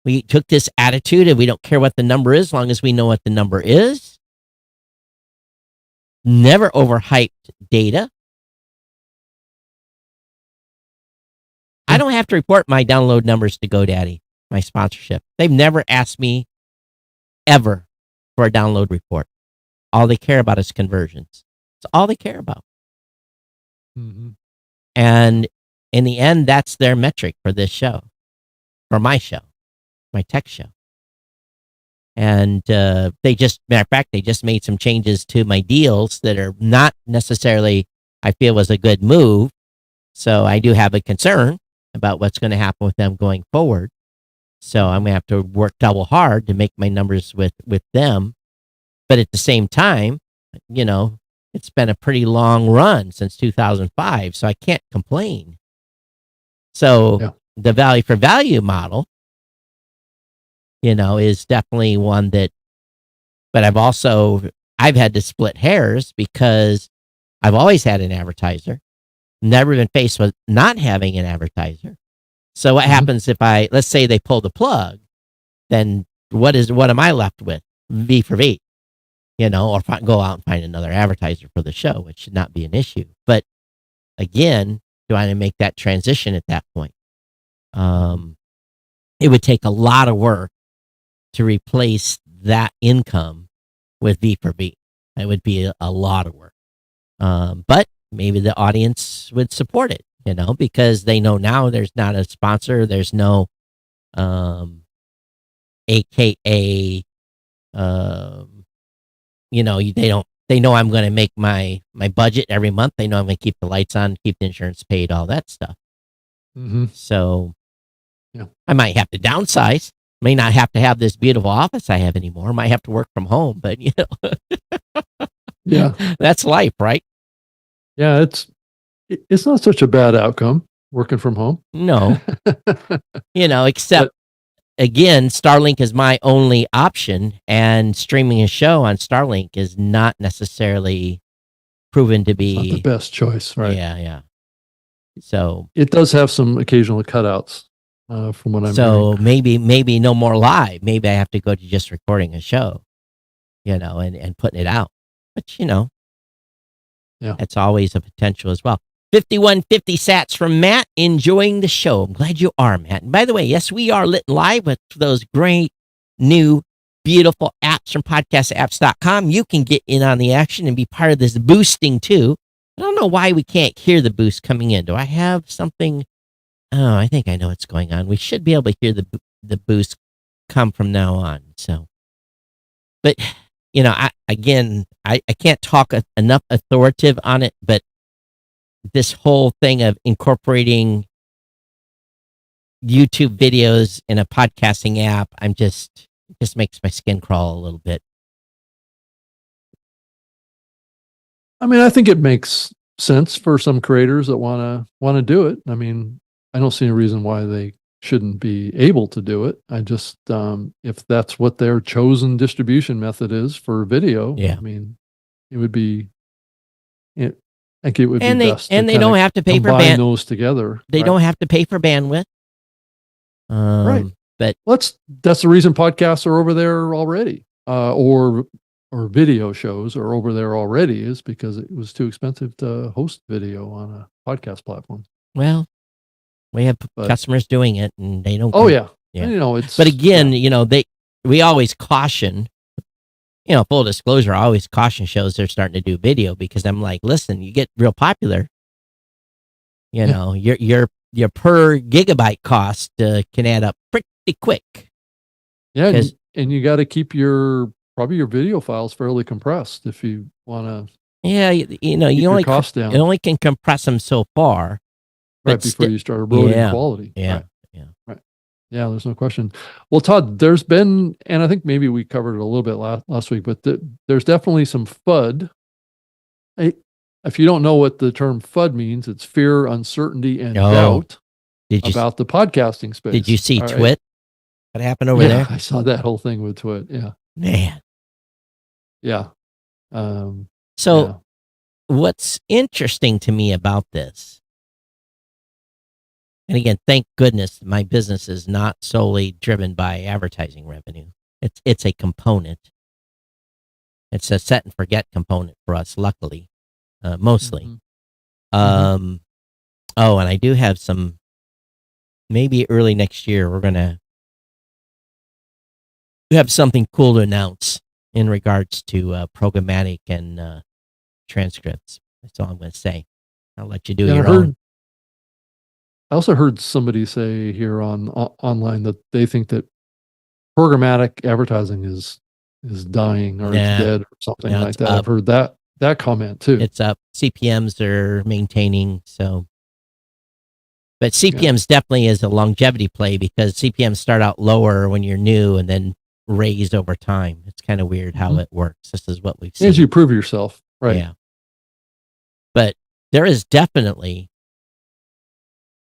[SPEAKER 1] We took this attitude and we don't care what the number is, as long as we know what the number is. Never overhyped data. I don't have to report my download numbers to GoDaddy, my sponsorship. They've never asked me ever for a download report. All they care about is conversions. It's all they care about.
[SPEAKER 5] Mm-hmm.
[SPEAKER 1] And in the end, that's their metric for this show, for my show, my tech show. And matter of fact, they just made some changes to my deals that are not necessarily, I feel, was a good move. So I do have a concern about what's going to happen with them going forward. So I'm going to have to work double hard to make my numbers with them. But at the same time, it's been a pretty long run since 2005, so I can't complain. So the value for value model, is definitely one that, but I've had to split hairs because I've always had an advertiser, never been faced with not having an advertiser. So what happens if let's say they pull the plug, then what am I left with? V for V, or go out and find another advertiser for the show, which should not be an issue. But again, do I make that transition at that point? It would take a lot of work to replace that income with V for V. It would be a lot of work. But maybe the audience would support it, because they know now there's not a sponsor. There's no, AKA, they know I'm going to make my budget every month. They know I'm going to keep the lights on, keep the insurance paid, all that stuff.
[SPEAKER 5] Mm-hmm.
[SPEAKER 1] So I might have to downsize. May not have to have this beautiful office I have anymore. Might have to work from home, but that's life, right?
[SPEAKER 5] Yeah, it's not such a bad outcome working from home.
[SPEAKER 1] No, except again, Starlink is my only option, and streaming a show on Starlink is not necessarily proven to be
[SPEAKER 5] not the best choice, right?
[SPEAKER 1] Yeah. So
[SPEAKER 5] it does have some occasional cutouts. From what I'm hearing.
[SPEAKER 1] maybe no more live. Maybe I have to go to just recording a show, and putting it out. But that's always a potential as well. 5150 sats from Matt, enjoying the show. I'm glad you are, Matt. And by the way, yes, we are lit live with those great new beautiful apps from podcastapps.com. You can get in on the action and be part of this boosting too. I don't know why we can't hear the boost coming in. Do I have something? Oh, I think I know what's going on. We should be able to hear the boost come from now on. So, but I can't talk enough authoritative on it. But this whole thing of incorporating YouTube videos in a podcasting app, it just makes my skin crawl a little bit.
[SPEAKER 5] I mean, I think it makes sense for some creators that want to do it. I mean, I don't see any reason why they shouldn't be able to do it. I just, if that's what their chosen distribution method is for video,
[SPEAKER 1] Yeah.
[SPEAKER 5] I mean, it would be, I think it would
[SPEAKER 1] And
[SPEAKER 5] be
[SPEAKER 1] they
[SPEAKER 5] best
[SPEAKER 1] and
[SPEAKER 5] to
[SPEAKER 1] they don't
[SPEAKER 5] kinda
[SPEAKER 1] have to pay for
[SPEAKER 5] combine those together.
[SPEAKER 1] They
[SPEAKER 5] right?
[SPEAKER 1] don't have to pay for bandwidth.
[SPEAKER 5] Right.
[SPEAKER 1] But
[SPEAKER 5] That's the reason podcasts are over there already, or video shows are over there already, is because it was too expensive to host video on a podcast platform.
[SPEAKER 1] well, we have
[SPEAKER 5] But-
[SPEAKER 1] customers doing it, and they don't.
[SPEAKER 5] Oh yeah,
[SPEAKER 1] Yeah.
[SPEAKER 5] You know, it's.
[SPEAKER 1] But again,
[SPEAKER 5] yeah.
[SPEAKER 1] we always caution. Full disclosure, I always caution shows they're starting to do video, because I'm like, listen, you get real popular, your per gigabyte cost can add up pretty quick.
[SPEAKER 5] Yeah,
[SPEAKER 1] 'Cause-
[SPEAKER 5] and you got to keep probably your video files fairly compressed if you want to
[SPEAKER 1] Yeah,
[SPEAKER 5] keep
[SPEAKER 1] you
[SPEAKER 5] your
[SPEAKER 1] only
[SPEAKER 5] costs down
[SPEAKER 1] it only can compress them so far.
[SPEAKER 5] right
[SPEAKER 1] but
[SPEAKER 5] before you start eroding
[SPEAKER 1] yeah,
[SPEAKER 5] quality.
[SPEAKER 1] yeah,
[SPEAKER 5] Right.
[SPEAKER 1] yeah.
[SPEAKER 5] Right. Yeah, there's no question. Well, Todd, there's been, and I think maybe we covered it a little bit last week, but there's definitely some FUD. If you don't know what the term FUD means, it's fear, uncertainty, and doubt about the podcasting space.
[SPEAKER 1] Did you see
[SPEAKER 5] All right.
[SPEAKER 1] Twit? What happened over
[SPEAKER 5] Yeah,
[SPEAKER 1] there?
[SPEAKER 5] I saw that whole thing with Twit. Yeah.
[SPEAKER 1] Man.
[SPEAKER 5] Yeah.
[SPEAKER 1] So
[SPEAKER 5] yeah.
[SPEAKER 1] what's interesting to me about this, and again, thank goodness my business is not solely driven by advertising revenue. It's a component. It's a set and forget component for us, luckily, mostly.
[SPEAKER 5] Mhm.
[SPEAKER 1] Oh, and I do have some, maybe early next year, we're going to have something cool to announce in regards to programmatic and transcripts. That's all I'm going to say. I'll let you do
[SPEAKER 5] Yeah,
[SPEAKER 1] your own.
[SPEAKER 5] I also heard somebody say here online that they think that programmatic advertising is dying or
[SPEAKER 1] Nah.
[SPEAKER 5] it's dead or something
[SPEAKER 1] No,
[SPEAKER 5] like
[SPEAKER 1] it's
[SPEAKER 5] that.
[SPEAKER 1] up.
[SPEAKER 5] I've heard that comment too.
[SPEAKER 1] It's up. CPMs are maintaining. So, but CPMs definitely is a longevity play, because CPMs start out lower when you're new and then raised over time. It's kind of weird how it works. This is what we've seen.
[SPEAKER 5] As you prove yourself, right?
[SPEAKER 1] Yeah. But there is definitely,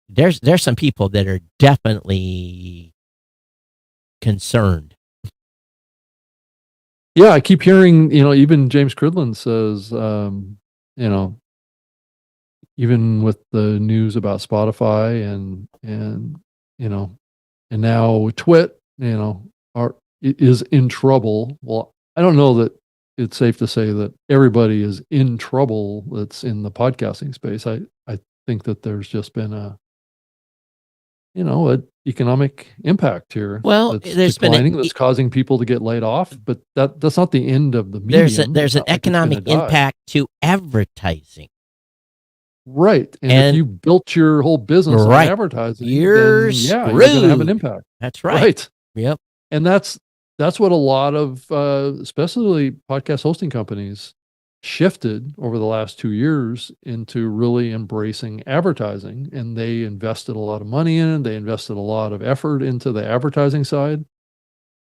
[SPEAKER 1] there's some people that are definitely concerned.
[SPEAKER 5] Yeah, I keep hearing, even James Cridland says, even with the news about Spotify and now Twit, is in trouble. Well, I don't know that it's safe to say that everybody is in trouble that's in the podcasting space. I think that there's just been an economic impact here.
[SPEAKER 1] Well,
[SPEAKER 5] that's
[SPEAKER 1] there's been
[SPEAKER 5] declining, that's causing people to get laid off, but that's not the end of the medium.
[SPEAKER 1] There's an
[SPEAKER 5] It's not like it's gonna
[SPEAKER 1] economic
[SPEAKER 5] die.
[SPEAKER 1] impact to advertising.
[SPEAKER 5] Right. And
[SPEAKER 1] And-
[SPEAKER 5] if you built your whole business on
[SPEAKER 1] Right.
[SPEAKER 5] advertising,
[SPEAKER 1] You're
[SPEAKER 5] then you're going to have an
[SPEAKER 1] screwed.
[SPEAKER 5] impact.
[SPEAKER 1] That's right.
[SPEAKER 5] Right.
[SPEAKER 1] Yep.
[SPEAKER 5] And that's what a lot of, especially podcast hosting companies, shifted over the last 2 years into really embracing advertising. And they invested a lot of money in it. They invested a lot of effort into the advertising side.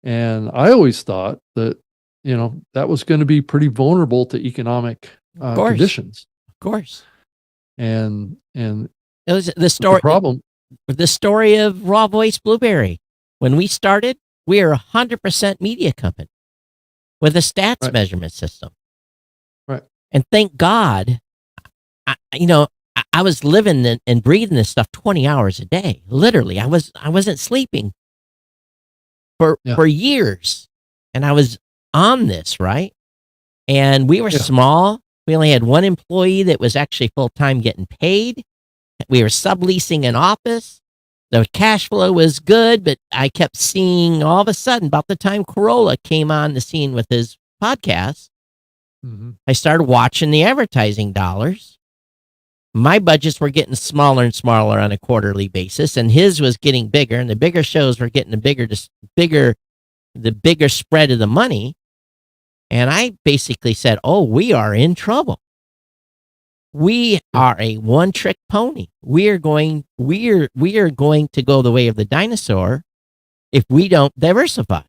[SPEAKER 5] And I always thought that, that was going to be pretty vulnerable to economic
[SPEAKER 1] course.
[SPEAKER 5] conditions.
[SPEAKER 1] Of course.
[SPEAKER 5] And
[SPEAKER 1] It was the story.
[SPEAKER 5] the problem.
[SPEAKER 1] The story of Raw Voice Blubrry. When we started, we were 100% media company with a stats
[SPEAKER 5] Right.
[SPEAKER 1] measurement system.
[SPEAKER 5] Right.
[SPEAKER 1] And thank God, I was living and breathing this stuff 20 hours a day. Literally, I wasn't sleeping for years, and I was on this, right? And we were small. We only had one employee that was actually full-time getting paid. We were subleasing an office. The cash flow was good, but I kept seeing all of a sudden, about the time Corolla came on the scene with his podcast, I started watching the advertising dollars. My budgets were getting smaller and smaller on a quarterly basis, and his was getting bigger, and the bigger shows were getting the bigger spread of the money. And I basically said, "Oh, we are in trouble. We are a one-trick pony. We are going to go the way of the dinosaur if we don't diversify."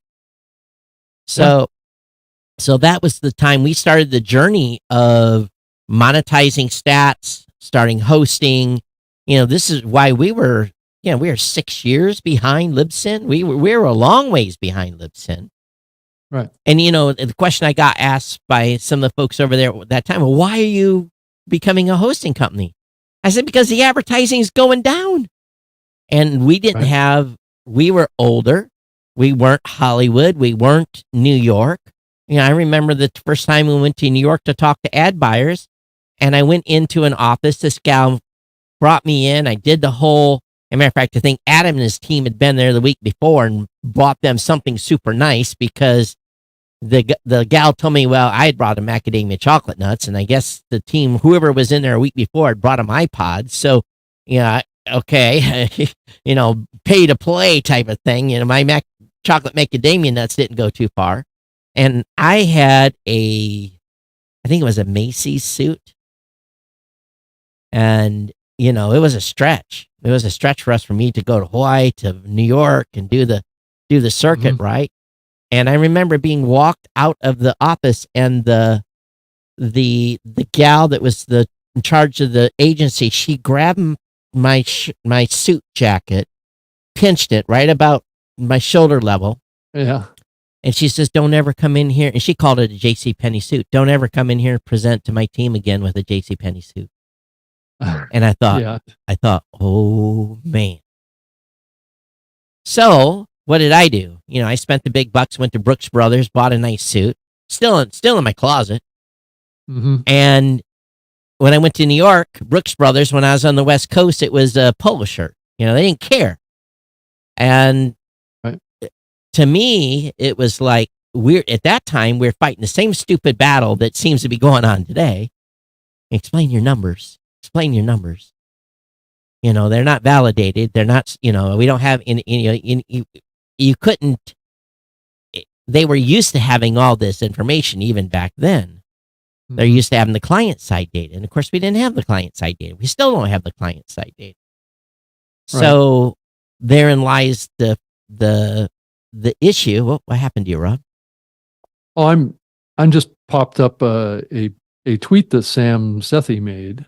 [SPEAKER 1] So that was the time we started the journey of monetizing stats, starting hosting. This is why we were we are 6 years behind Libsyn. We were a long ways behind Libsyn.
[SPEAKER 5] Right.
[SPEAKER 1] And, the question I got asked by some of the folks over there at that time, well, why are you becoming a hosting company? I said, because the advertising is going down. And we didn't we were older. We weren't Hollywood. We weren't New York. I remember the first time we went to New York to talk to ad buyers, and I went into an office. This gal brought me in. I did the whole, as a matter of fact, I think Adam and his team had been there the week before and bought them something super nice because the gal told me, well, I had brought them macadamia chocolate nuts, and I guess the team, whoever was in there a week before, had brought them iPods. So, okay, pay to play type of thing. My chocolate macadamia nuts didn't go too far. And I had I think it was a Macy's suit. And, it was a stretch. It was a stretch for us, for me to go to Hawaii, to New York, and do the circuit, right? And I remember being walked out of the office, and the gal that was in charge of the agency, she grabbed my suit jacket, pinched it right about my shoulder level.
[SPEAKER 5] Yeah.
[SPEAKER 1] And she says, don't ever come in here. And she called it a JCPenney suit. Don't ever come in here and present to my team again with a JCPenney suit. And I thought, oh man. So what did I do? I spent the big bucks, went to Brooks Brothers, bought a nice suit, still in my closet. And when I went to New York, Brooks Brothers, when I was on the West Coast, it was a polo shirt. They didn't care. And to me, it was like, at that time, we're fighting the same stupid battle that seems to be going on today. Explain your numbers. Explain your numbers. They're not validated. They're not, we don't have, you couldn't, they were used to having all this information even back then. They're used to having the client side data. And of course, we didn't have the client side data. We still don't have the client side data. So therein lies the issue. What happened to you, Rob?
[SPEAKER 5] Oh, I'm just popped up a tweet that Sam Sethi made,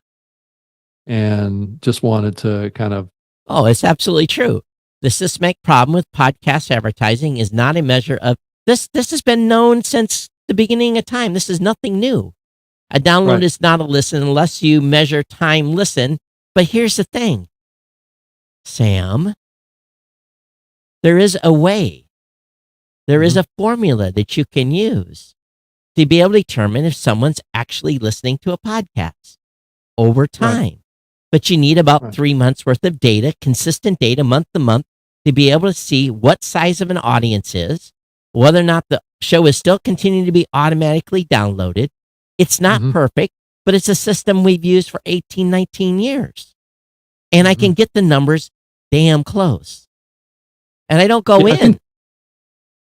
[SPEAKER 5] and just wanted to kind of.
[SPEAKER 1] Oh, it's absolutely true. The systemic problem with podcast advertising is not a measure of this. This has been known since the beginning of time. This is nothing new. A download is not a listen unless you measure time listen. But here's the thing, Sam. There is a way. There is a formula that you can use to be able to determine if someone's actually listening to a podcast over time. But you need about 3 months worth of data, consistent data, month to month, to be able to see what size of an audience is, whether or not the show is still continuing to be automatically downloaded. It's not perfect, but it's a system we've used for 18, 19 years. And I can get the numbers damn close. And I don't go in.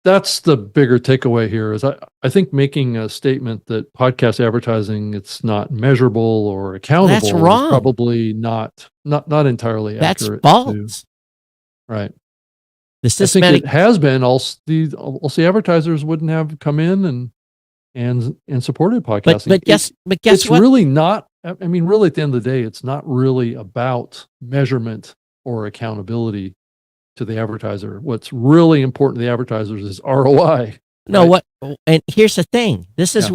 [SPEAKER 5] That's the bigger takeaway here is I think making a statement that podcast advertising, it's not measurable or accountable,
[SPEAKER 1] that's wrong.
[SPEAKER 5] Is probably not entirely accurate.
[SPEAKER 1] That's false.
[SPEAKER 5] Right.
[SPEAKER 1] The systematic,
[SPEAKER 5] I think it has been, else the advertisers wouldn't have come in and supported podcasting.
[SPEAKER 1] But guess
[SPEAKER 5] it's
[SPEAKER 1] what?
[SPEAKER 5] really not. I mean, really, at the end of the day, it's not really about measurement or accountability to the advertiser. What's really important to the advertisers is ROI.
[SPEAKER 1] No, right? And here's the thing. This is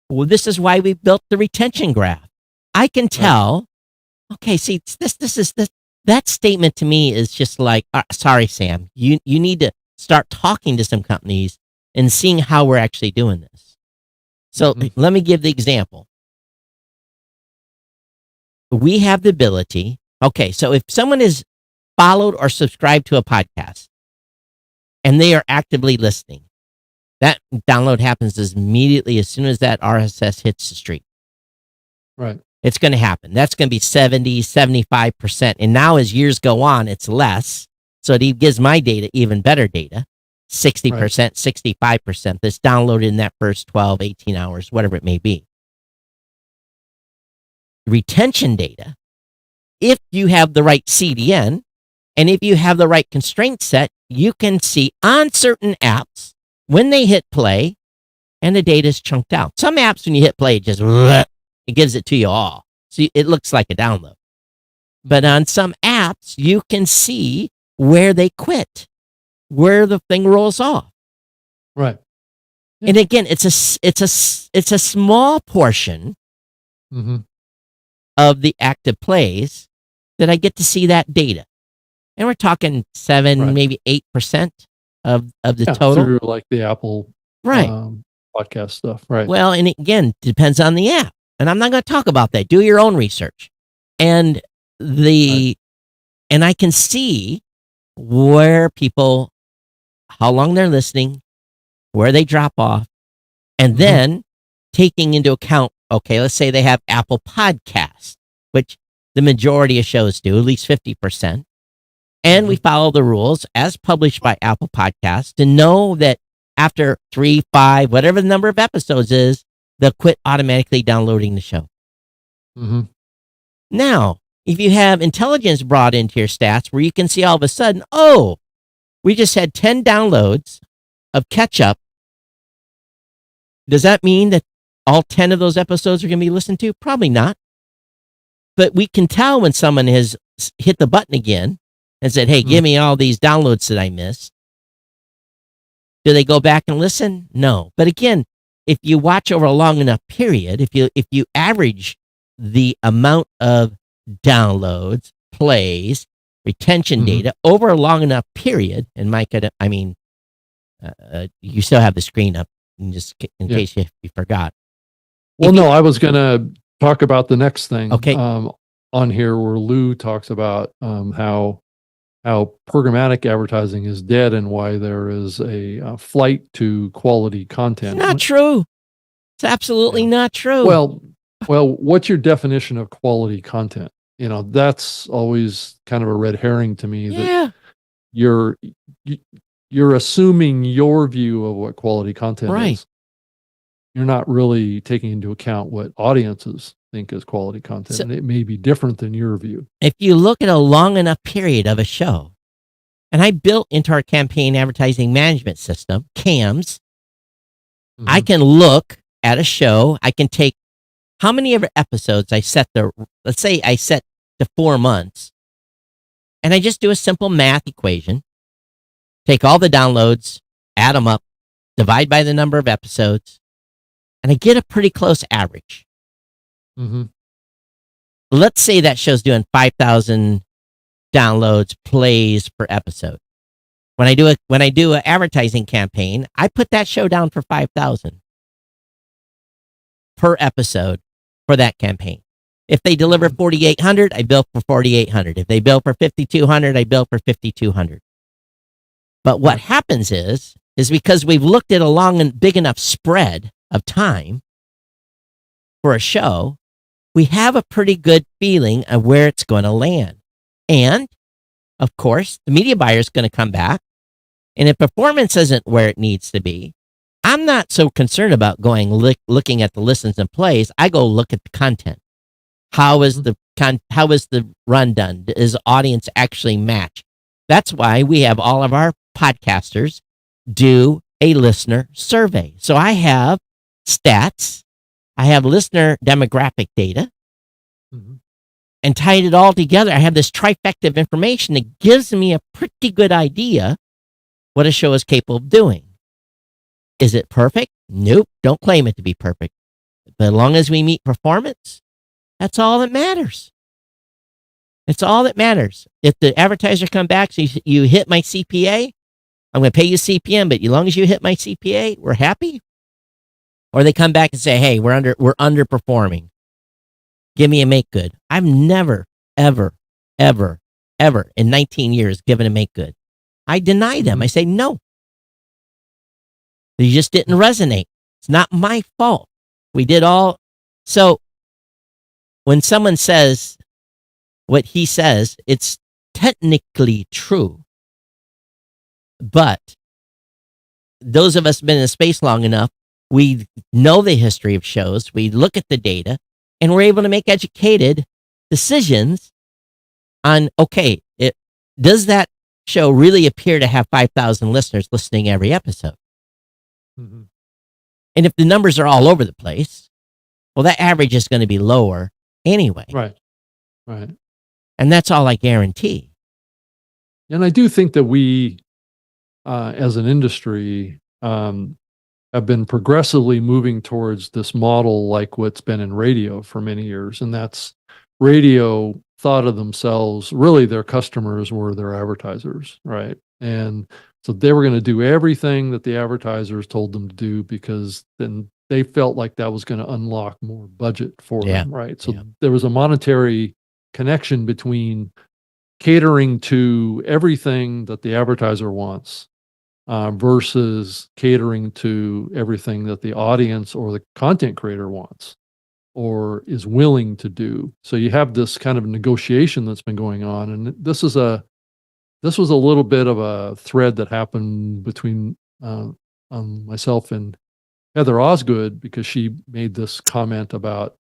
[SPEAKER 1] this is why we built the retention graph. I can tell. Okay, see, that statement to me is just like, sorry, Sam, you need to start talking to some companies and seeing how we're actually doing this. So let me give the example. We have the ability. Okay, so if someone is followed or subscribed to a podcast and they are actively listening, that download happens immediately as soon as that RSS hits the stream.
[SPEAKER 5] Right.
[SPEAKER 1] It's going to happen. That's going to be 70, 75%. And now as years go on, it's less. So it gives my data even better data, 60%, 65% that's downloaded in that first 12, 18 hours, whatever it may be. Retention data, if you have the right CDN, and if you have the right constraint set, you can see on certain apps when they hit play and the data is chunked out. Some apps, when you hit play, it gives it to you all. So it looks like a download. But on some apps, you can see where they quit, where the thing rolls off.
[SPEAKER 5] Right. Yeah.
[SPEAKER 1] And again, it's a small portion
[SPEAKER 5] Mm-hmm.
[SPEAKER 1] of the active plays that I get to see that data. And we're talking 7,
[SPEAKER 5] Right.
[SPEAKER 1] maybe 8% of the
[SPEAKER 5] Yeah,
[SPEAKER 1] total.
[SPEAKER 5] through like the Apple
[SPEAKER 1] Right.
[SPEAKER 5] podcast stuff. Right.
[SPEAKER 1] Well, and again, depends on the app. And I'm not going to talk about that. Do your own research. And and I can see where people, how long they're listening, where they drop off, and then taking into account, okay, let's say they have Apple Podcasts, which the majority of shows do, at least 50%. And we follow the rules as published by Apple Podcasts to know that after 3, 5, whatever the number of episodes is, they'll quit automatically downloading the show.
[SPEAKER 5] Mm-hmm.
[SPEAKER 1] Now, if you have intelligence brought into your stats where you can see all of a sudden, oh, we just had 10 downloads of catch up, does that mean that all 10 of those episodes are going to be listened to? Probably not. But we can tell when someone has hit the button again and said, hey, give me all these downloads that I missed. Do they go back and listen? No. But again, if you watch over a long enough period, if you average the amount of downloads, plays, retention data over a long enough period, and Mike, I mean, you still have the screen up, just in case you forgot.
[SPEAKER 5] Well, no, I was going to talk about the next thing.
[SPEAKER 1] Okay.
[SPEAKER 5] On here where Lou talks about how programmatic advertising is dead and why there is a flight to quality content.
[SPEAKER 1] It's not true. It's absolutely not true.
[SPEAKER 5] Well, what's your definition of quality content? That's always kind of a red herring to me. That you're assuming your view of what quality content is. You're not really taking into account what audiences think is quality content.
[SPEAKER 1] So,
[SPEAKER 5] and it may be different than your view.
[SPEAKER 1] If you look at a long enough period of a show, and I built into our campaign advertising management system, CAMS, I can look at a show. I can take how many ever episodes I set let's say I set to 4 months, and I just do a simple math equation. Take all the downloads, add them up, divide by the number of episodes, and I get a pretty close average. Let's say that show's doing 5,000 downloads, plays per episode. When I do an advertising campaign, I put that show down for 5,000 per episode for that campaign. If they deliver 4,800, I bill for 4,800. If they bill for 5,200, I bill for 5,200. But what happens is because we've looked at a long and big enough spread of time for a show, we have a pretty good feeling of where it's going to land. And, of course, the media buyer is going to come back. And if performance isn't where it needs to be, I'm not so concerned about going looking at the listens and plays. I go look at the content. How is the run done? Does the audience actually match? That's why we have all of our podcasters do a listener survey. So I have stats, I have listener demographic data, and tied it all together. I have this trifecta of information that gives me a pretty good idea what a show is capable of doing. Is it perfect? Nope. Don't claim it to be perfect. But as long as we meet performance, that's all that matters. It's all that matters. If the advertiser come back, so you hit my CPA, I'm going to pay you CPM, but as long as you hit my CPA, we're happy. Or they come back and say, hey, we're underperforming. Give me a make good. I've never, ever, ever, ever in 19 years given a make good. I deny them. I say, no. They just didn't resonate. It's not my fault. We did all. So when someone says what he says, it's technically true. But those of us been in the space long enough, we know the history of shows. We look at the data, and we're able to make educated decisions on, okay, does that show really appear to have 5,000 listeners listening every episode? And if the numbers are all over the place, well, that average is going to be lower anyway.
[SPEAKER 5] Right.
[SPEAKER 1] And that's all I guarantee.
[SPEAKER 5] And I do think that we, as an industry, have been progressively moving towards this model like what's been in radio for many years. And that's radio thought of themselves, really their customers were their advertisers, right? And so they were going to do everything that the advertisers told them to do because then they felt like that was going to unlock more budget for them, right? So there was a monetary connection between catering to everything that the advertiser wants versus catering to everything that the audience or the content creator wants or is willing to do. So you have this kind of negotiation that's been going on, and this was a little bit of a thread that happened between myself and Heather Osgood, because she made this comment about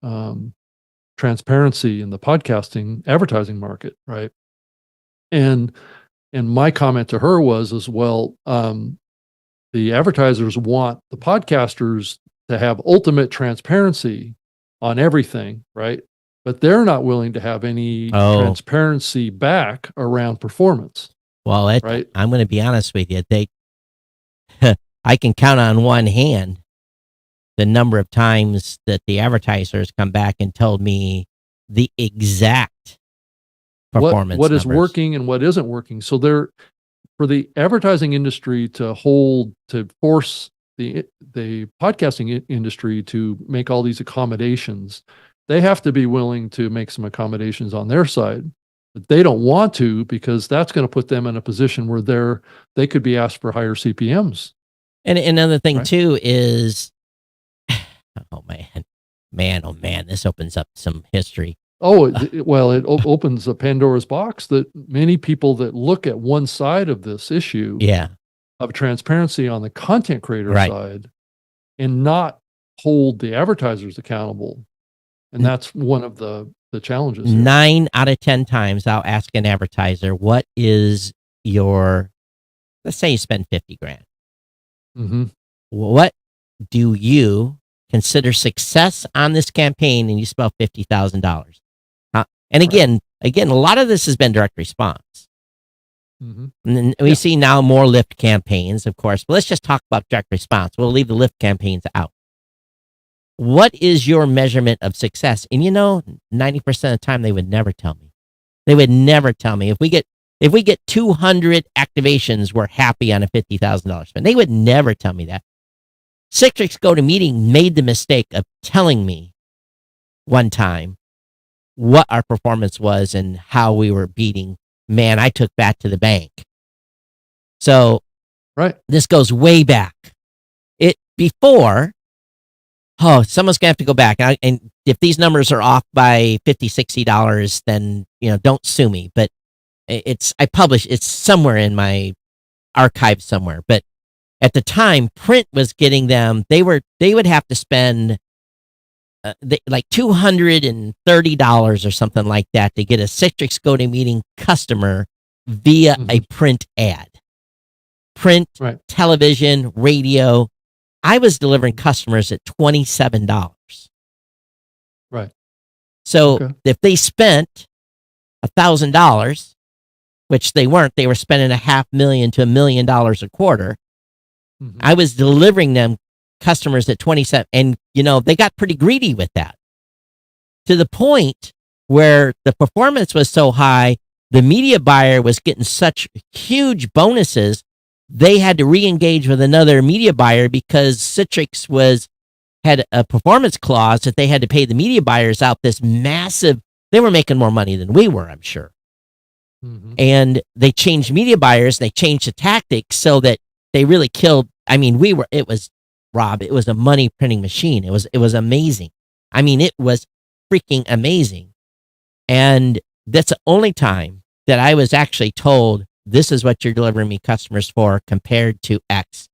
[SPEAKER 5] transparency in the podcasting advertising market, right? And my comment to her was as well, the advertisers want the podcasters to have ultimate transparency on everything, right? But they're not willing to have any transparency back around performance.
[SPEAKER 1] Well,
[SPEAKER 5] right?
[SPEAKER 1] I'm going to be honest with you. I can count on one hand the number of times that the advertisers come back and told me the exact performance
[SPEAKER 5] what is
[SPEAKER 1] numbers.
[SPEAKER 5] working and what isn't working. So for the advertising industry to force the podcasting industry to make all these accommodations, they have to be willing to make some accommodations on their side. But they don't want to, because that's going to put them in a position where they could be asked for higher CPMs.
[SPEAKER 1] And another thing too is, oh man, this opens up some history.
[SPEAKER 5] It opens a Pandora's box that many people that look at one side of this issue of transparency on the content creator side and not hold the advertisers accountable. And that's one of the challenges here.
[SPEAKER 1] 9 out of 10 times I'll ask an advertiser, what is your, let's say you spend 50 grand.
[SPEAKER 5] Mm-hmm.
[SPEAKER 1] What do you consider success on this campaign? And you spell $50,000. And again, a lot of this has been direct response.
[SPEAKER 5] Mm-hmm.
[SPEAKER 1] And then we see now more lift campaigns, of course, but let's just talk about direct response. We'll leave the lift campaigns out. What is your measurement of success? And 90% of the time they would never tell me. They would never tell me. If we get 200 activations, we're happy on a $50,000 spend. They would never tell me that. Citrix GoToMeeting made the mistake of telling me one time what our performance was and how we were beating. Man, I took that to the bank. So this goes way back. Someone's gonna have to go back. And if these numbers are off by $50, $60, then don't sue me. But it's somewhere in my archive somewhere. But at the time, print was getting them. They would have to spend like $230 or something like that to get a Citrix GoToMeeting customer via a print ad. Print, television, radio. I was delivering customers at $27.
[SPEAKER 5] Right.
[SPEAKER 1] So if they spent $1,000, which they weren't, they were spending $500,000 to $1 million a quarter. Mm-hmm. I was delivering them customers at 27, and they got pretty greedy with that, to the point where the performance was so high, the media buyer was getting such huge bonuses, they had to re-engage with another media buyer because Citrix had a performance clause that they had to pay the media buyers out this massive. They were making more money than we were, I'm sure. Mm-hmm. And they changed media buyers. They changed the tactics so that they really killed. I mean, it was a money printing machine. It was amazing. I mean, it was freaking amazing. And that's the only time that I was actually told, this is what you're delivering me customers for compared to X.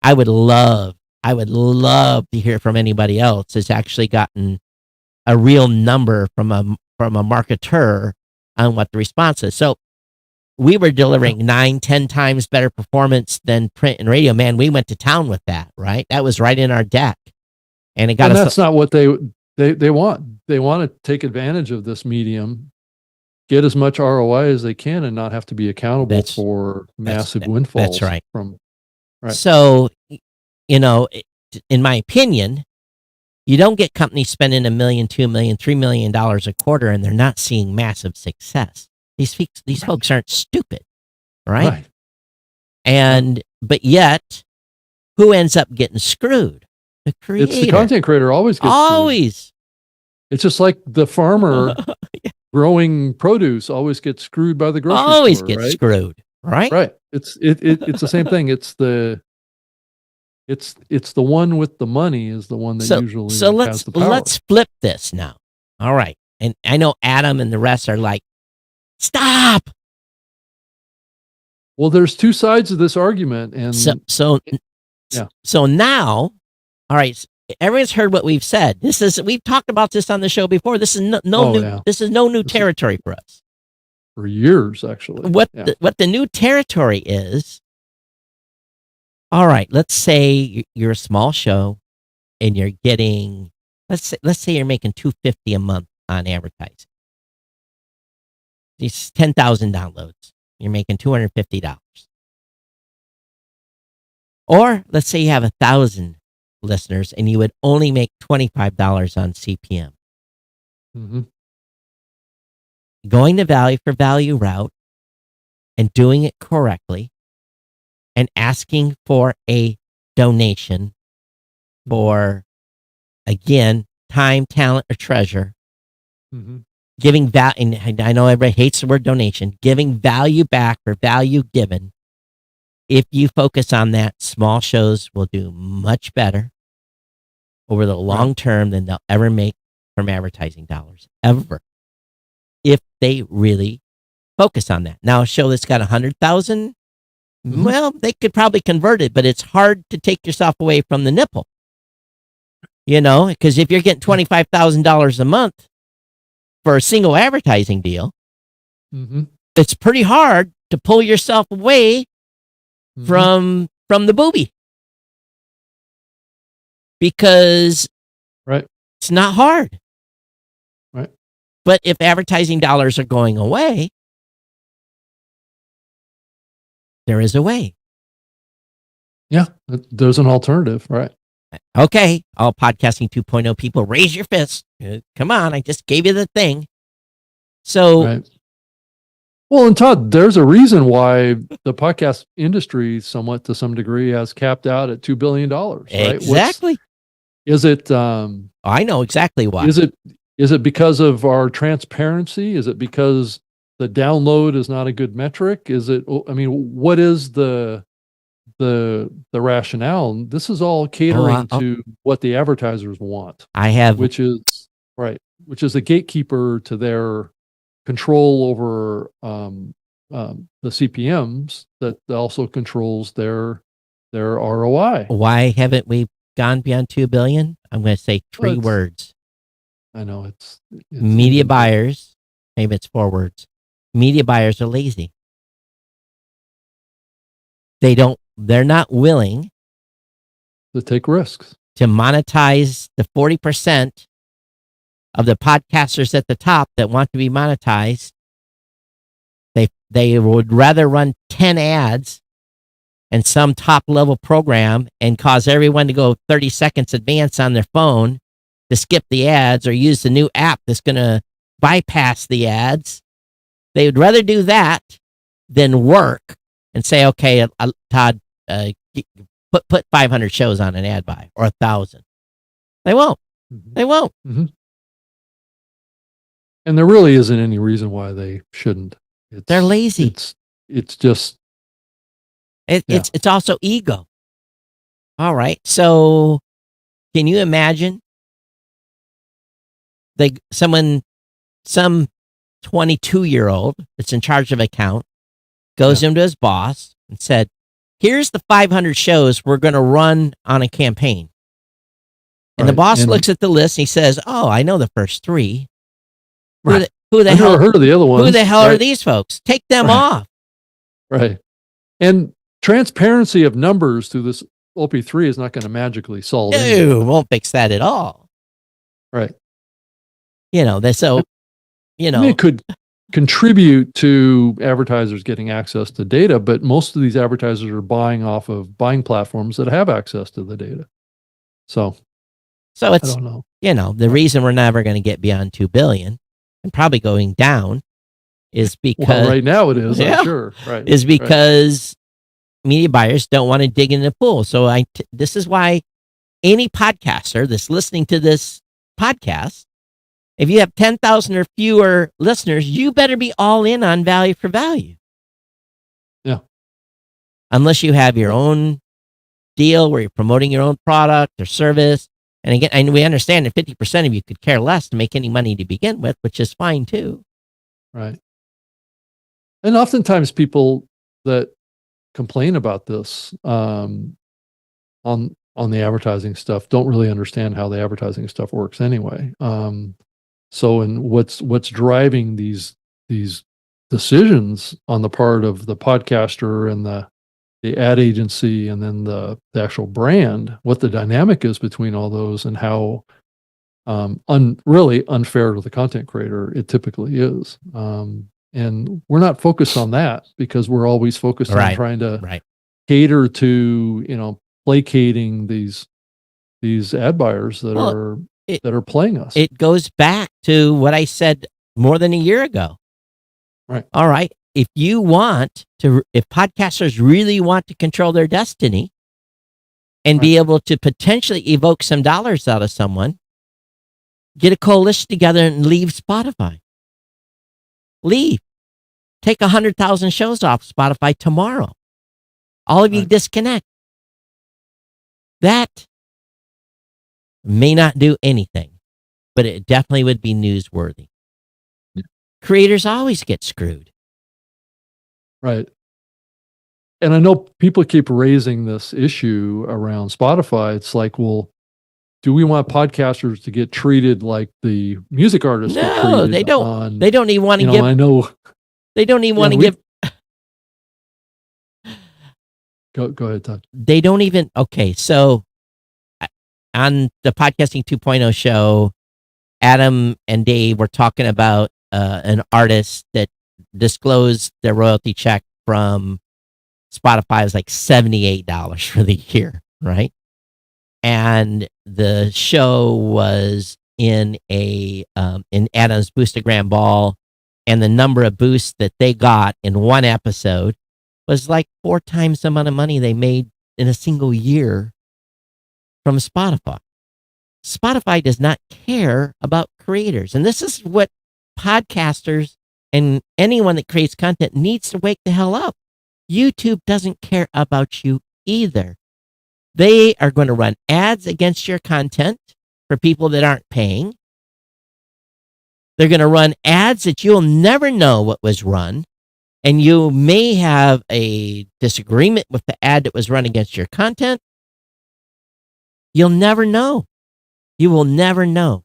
[SPEAKER 1] I would love to hear from anybody else that's actually gotten a real number from a marketer on what the response is. So we were delivering 9-10 times better performance than print and radio. Man, we went to town with that, right? That was right in our deck. And it got us.
[SPEAKER 5] That's not what they want. They want to take advantage of this medium get as much ROI as they can and not have to be accountable for massive windfalls.
[SPEAKER 1] That's right.
[SPEAKER 5] Right.
[SPEAKER 1] So, in my opinion, you don't get companies spending $1 million, $2 million, $3 million a quarter, and they're not seeing massive success. These folks aren't stupid, right? But yet, who ends up getting screwed? The creator.
[SPEAKER 5] It's the content creator always gets screwed. It's just like the farmer growing produce always gets screwed by the grocery store.
[SPEAKER 1] Always gets screwed, right?
[SPEAKER 5] Right. It's the same thing. It's the one with the money is the one that usually has the power.
[SPEAKER 1] Let's flip this now. All right. And I know Adam and the rest are like, stop.
[SPEAKER 5] Well, there's two sides of this argument, and
[SPEAKER 1] so now, all right, everyone's heard what we've said. We've talked about this on the show before. This is this is no new territory for us.
[SPEAKER 5] For years, actually.
[SPEAKER 1] What the new territory is, all right, let's say you're a small show and you're getting, let's say you're making $250 a month on advertising. These 10,000 downloads. You're making $250. Or let's say you have 1,000 listeners and you would only make $25 on CPM.
[SPEAKER 5] Mm-hmm.
[SPEAKER 1] Going the value for value route and doing it correctly and asking for a donation for, again, time, talent, or treasure.
[SPEAKER 5] Mm-hmm.
[SPEAKER 1] Giving value, and I know everybody hates the word donation, giving value back for value given. If you focus on that, small shows will do much better over the long term than they'll ever make from advertising dollars, ever. If they really focus on that. Now, a show that's got 100,000, well, they could probably convert it, but it's hard to take yourself away from the nipple. Because if you're getting $25,000 a month for a single advertising deal, it's pretty hard to pull yourself away from the booby. Because it's not hard.
[SPEAKER 5] Right.
[SPEAKER 1] But if advertising dollars are going away, there is a way.
[SPEAKER 5] Yeah, there's an alternative, right?
[SPEAKER 1] Okay, all podcasting 2.0 people, raise your fist. Come on, I just gave you the thing. So,
[SPEAKER 5] well, and Todd, there's a reason why the podcast industry, somewhat to some degree, has capped out at $2 billion. Right?
[SPEAKER 1] Exactly.
[SPEAKER 5] Is it?
[SPEAKER 1] I know exactly why.
[SPEAKER 5] Is it because of our transparency? Is it because the download is not a good metric? Is it? I mean, what is the rationale? This is all catering to what the advertisers want. which is a gatekeeper to their control over the CPMs that also controls their ROI.
[SPEAKER 1] Why haven't we gone beyond 2 billion? I'm going to say three words.
[SPEAKER 5] I know it's
[SPEAKER 1] media buyers. Maybe it's 4 words. Media buyers are lazy. They're not willing
[SPEAKER 5] to take risks,
[SPEAKER 1] to monetize the 40% of the podcasters at the top that want to be monetized. They would rather run 10 ads and some top level program and cause everyone to go 30 seconds advance on their phone to skip the ads or use the new app that's going to bypass the ads. They would rather do that than work and say, okay, Todd, put 500 shows on an ad buy or 1,000. They won't. They won't.
[SPEAKER 5] And there really isn't any reason why they shouldn't.
[SPEAKER 1] They're lazy.
[SPEAKER 5] It's just.
[SPEAKER 1] It's also ego. All right. So can you imagine some 22-year-old that's in charge of account goes into his boss and said, here's the 500 shows we're going to run on a campaign. And the boss looks at the list and he says, oh, I know the first 3. Who the hell?
[SPEAKER 5] Never heard of the other ones.
[SPEAKER 1] Who the hell are these folks? Take them off.
[SPEAKER 5] Right. And transparency of numbers through this OP3 is not going to magically solve it.
[SPEAKER 1] No, won't fix that at all.
[SPEAKER 5] Right.
[SPEAKER 1] It could
[SPEAKER 5] contribute to advertisers getting access to data, but most of these advertisers are buying off of buying platforms that have access to the data. So
[SPEAKER 1] it's,
[SPEAKER 5] I don't know.
[SPEAKER 1] The reason we're never going to get beyond 2 billion and probably going down is because
[SPEAKER 5] right now it is, I'm sure. Right.
[SPEAKER 1] Is because media buyers don't want to dig in the pool. So this is why any podcaster that's listening to this podcast, if you have 10,000 or fewer listeners, you better be all in on value for value.
[SPEAKER 5] Yeah.
[SPEAKER 1] Unless you have your own deal where you're promoting your own product or service. And again, and we understand that 50% of you could care less to make any money to begin with, which is fine too.
[SPEAKER 5] Right. And oftentimes people that complain about this on the advertising stuff don't really understand how the advertising stuff works anyway. So, and what's driving these decisions on the part of the podcaster and the ad agency and then the actual brand, what the dynamic is between all those and how really unfair to the content creator it typically is. And we're not focused on that because we're always focused on trying to cater to, placating these ad buyers that are playing us.
[SPEAKER 1] It goes back to what I said more than a year ago.
[SPEAKER 5] Right.
[SPEAKER 1] All right. If podcasters really want to control their destiny and be able to potentially evoke some dollars out of someone, get a coalition together and leave Spotify. Leave. Take 100,000 shows off Spotify tomorrow. All of you disconnect. That may not do anything, but it definitely would be newsworthy. Yeah. Creators always get screwed.
[SPEAKER 5] Right. And I know people keep raising this issue around Spotify. It's like, well, do we want podcasters to get treated like the music artists?
[SPEAKER 1] No, they don't. They don't even want to give.
[SPEAKER 5] I know.
[SPEAKER 1] They don't even want to give.
[SPEAKER 5] Go ahead, Todd.
[SPEAKER 1] They don't even. Okay, so on the Podcasting 2.0 show, Adam and Dave were talking about an artist that disclosed their royalty check from Spotify was like $78 for the year, right? And the show was in Adam's Boostagram Ball, and the number of boosts that they got in one episode was like 4 times the amount of money they made in a single year from Spotify. Spotify does not care about creators. And this is what podcasters and anyone that creates content needs to wake the hell up. YouTube doesn't care about you either. They are going to run ads against your content for people that aren't paying. They're going to run ads that you'll never know what was run. And you may have a disagreement with the ad that was run against your content. You'll never know. You will never know.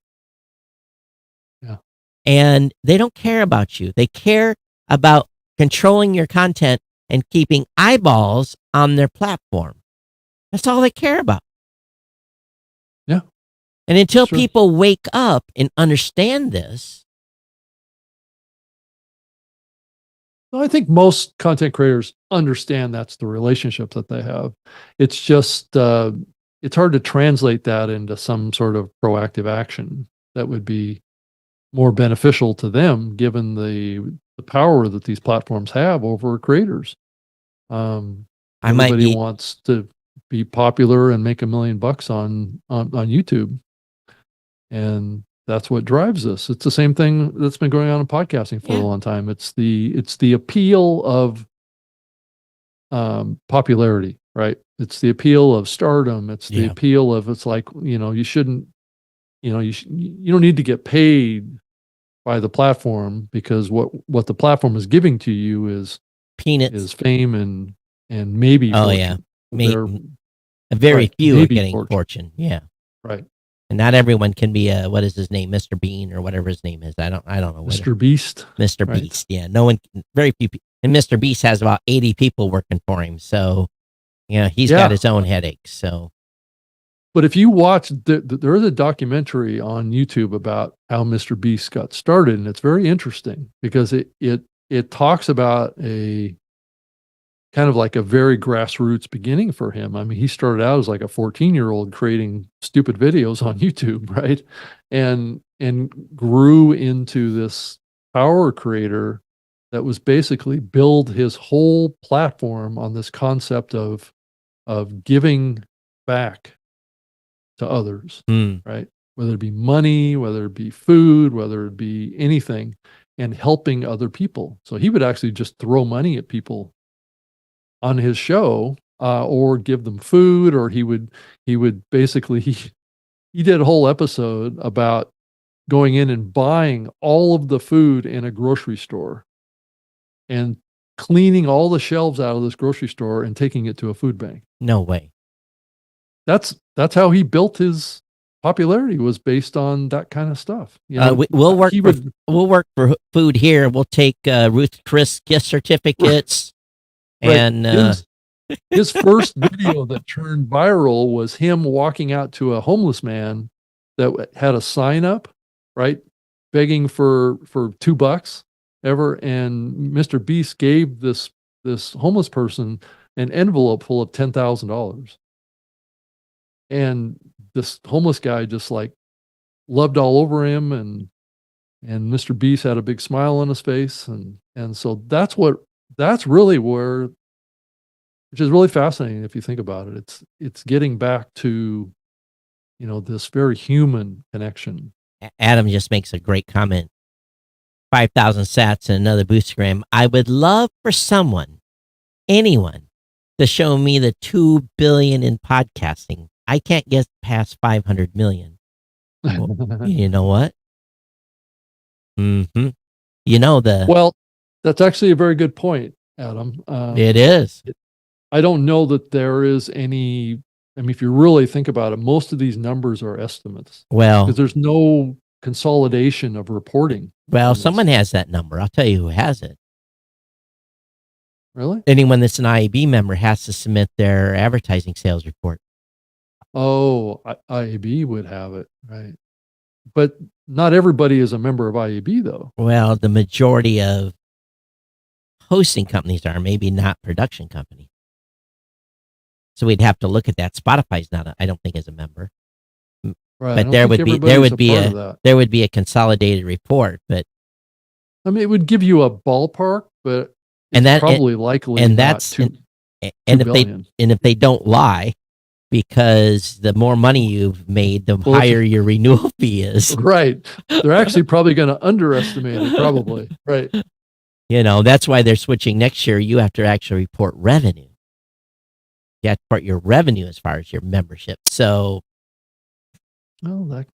[SPEAKER 5] Yeah.
[SPEAKER 1] And they don't care about you. They care about controlling your content and keeping eyeballs on their platform. That's all they care about.
[SPEAKER 5] Yeah.
[SPEAKER 1] And until people wake up and understand this.
[SPEAKER 5] Well, I think most content creators understand that's the relationship that they have. It's just, it's hard to translate that into some sort of proactive action that would be more beneficial to them, given the power that these platforms have over creators. Everybody wants to be popular and make $1 million on YouTube, and that's what drives this. It's the same thing that's been going on in podcasting for a long time. It's the appeal of popularity, right? It's the appeal of stardom. It's the appeal of, it's like, you shouldn't, you don't need to get paid by the platform, because what the platform is giving to you is
[SPEAKER 1] peanuts,
[SPEAKER 5] is fame and maybe fortune.
[SPEAKER 1] A very few are getting fortune. Yeah.
[SPEAKER 5] Right.
[SPEAKER 1] And not everyone can be what is his name, Mr. Bean or whatever his name is. I don't know.
[SPEAKER 5] Mr. Beast.
[SPEAKER 1] Mr. Beast. Yeah. No one. Very few. And Mr. Beast has about 80 people working for him. So, he's got his own headaches. So,
[SPEAKER 5] But if you watch, there is a documentary on YouTube about how Mr. Beast got started, and it's very interesting because it talks about a kind of like a very grassroots beginning for him. I mean, he started out as like a 14-year-old creating stupid videos on YouTube, right? And grew into this power creator that was basically build his whole platform on this concept of giving back to others, right? Whether it be money, whether it be food, whether it be anything, and helping other people. So he would actually just throw money at people on his show, or give them food, or he would basically, he did a whole episode about going in and buying all of the food in a grocery store and cleaning all the shelves out of this grocery store and taking it to a food bank.
[SPEAKER 1] No way.
[SPEAKER 5] That's how he built his popularity, was based on that kind of stuff. You know,
[SPEAKER 1] we'll work for food here. We'll take Ruth Chris gift certificates.
[SPEAKER 5] Right.
[SPEAKER 1] And
[SPEAKER 5] his first video that turned viral was him walking out to a homeless man that had a sign up, right, begging for $2 ever, and Mr. Beast gave this homeless person an envelope full of $10,000, and this homeless guy just like loved all over him, and Mr. Beast had a big smile on his face, and so that's really where, which is really fascinating if you think about it. It's getting back to, you know, this very human connection.
[SPEAKER 1] Adam just makes a great comment. 5,000 sats and another boostergram. I would love for anyone, to show me the 2 billion in podcasting. I can't get past 500 million. Well, you know what? Mm-hmm. You know
[SPEAKER 5] well, that's actually a very good point, Adam.
[SPEAKER 1] It is.
[SPEAKER 5] I don't know that there is any. I mean, if you really think about it, most of these numbers are estimates.
[SPEAKER 1] Well,
[SPEAKER 5] because there's no consolidation of reporting.
[SPEAKER 1] Well, someone has that number. I'll tell you who has it.
[SPEAKER 5] Really?
[SPEAKER 1] Anyone that's an IAB member has to submit their advertising sales report.
[SPEAKER 5] Oh, IAB would have it, right? But not everybody is a member of IAB, though.
[SPEAKER 1] Well, the majority of hosting companies are, maybe not production companies. So we'd have to look at that. Spotify's not, I don't think, is a member.
[SPEAKER 5] Right.
[SPEAKER 1] But there would be a consolidated report. But
[SPEAKER 5] I mean, it would give you a ballpark, but probably likely,
[SPEAKER 1] and that's
[SPEAKER 5] not
[SPEAKER 1] if they don't lie, because the more money you've made, the higher your renewal fee is.
[SPEAKER 5] Right. They're actually probably going to underestimate it. Probably. Right.
[SPEAKER 1] You know, that's why they're switching next year. You have to actually report revenue. You have to report your revenue as far as your membership. So,
[SPEAKER 5] well,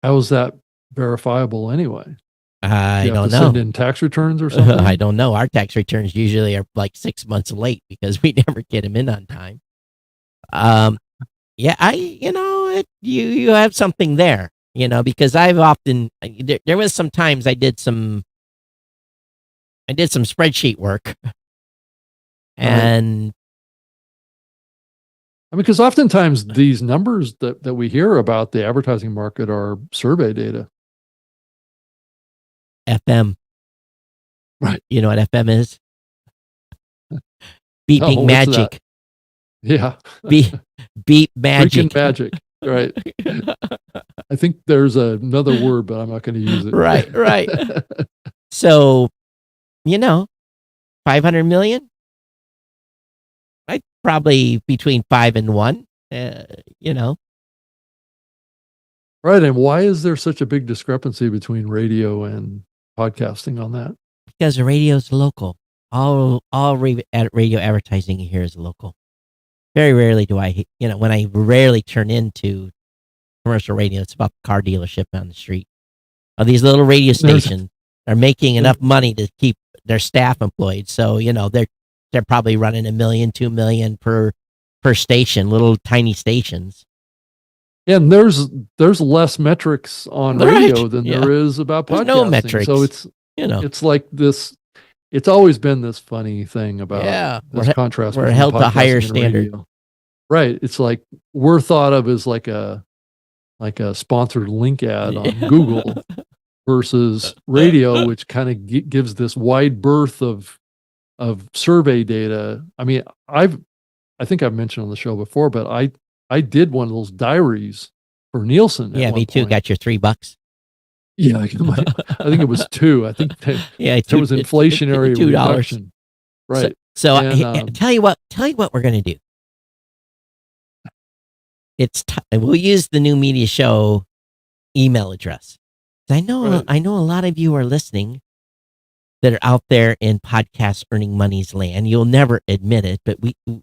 [SPEAKER 5] how is that verifiable anyway?
[SPEAKER 1] I don't know.
[SPEAKER 5] Send in tax returns or something?
[SPEAKER 1] I don't know. Our tax returns usually are like 6 months late because we never get them in on time. Yeah, you have something there, because I've often, there was some times I did some spreadsheet work, and
[SPEAKER 5] because oftentimes these numbers that we hear about the advertising market are survey data.
[SPEAKER 1] FM.
[SPEAKER 5] Right.
[SPEAKER 1] You know what FM is? Beeping magic.
[SPEAKER 5] Yeah.
[SPEAKER 1] Beep magic.
[SPEAKER 5] Freaking magic. Right. I think there's another word, but I'm not going to use it.
[SPEAKER 1] Right. So, 500 million? I'd probably between 5 and 1,
[SPEAKER 5] Right. And why is there such a big discrepancy between radio and podcasting on that?
[SPEAKER 1] Because the radio's local. All radio advertising here is local. Very rarely do I, when I rarely turn into commercial radio, it's about the car dealership down the street. These little radio stations are making enough money to keep their staff employed. So, they're probably running $1 million, $2 million per station, little tiny stations.
[SPEAKER 5] And there's less metrics on radio than there is about podcasting. There's
[SPEAKER 1] no metrics.
[SPEAKER 5] So it's like this. It's always been this funny thing about this contrast.
[SPEAKER 1] We're held to a higher standard.
[SPEAKER 5] Right. It's like we're thought of as like a sponsored link ad on Google versus radio, which kind of gives this wide berth of survey data. I mean, I think I've mentioned on the show before, but I did one of those diaries for Nielsen.
[SPEAKER 1] Yeah, me too.
[SPEAKER 5] Point.
[SPEAKER 1] Got your $3.
[SPEAKER 5] Yeah, I think it was 2. I think there was inflationary
[SPEAKER 1] $2.
[SPEAKER 5] reduction. Right.
[SPEAKER 1] So tell you what we're going to do. We'll use the New Media Show email address. I know a lot of you are listening that are out there in podcast earning money's land. You'll never admit it, but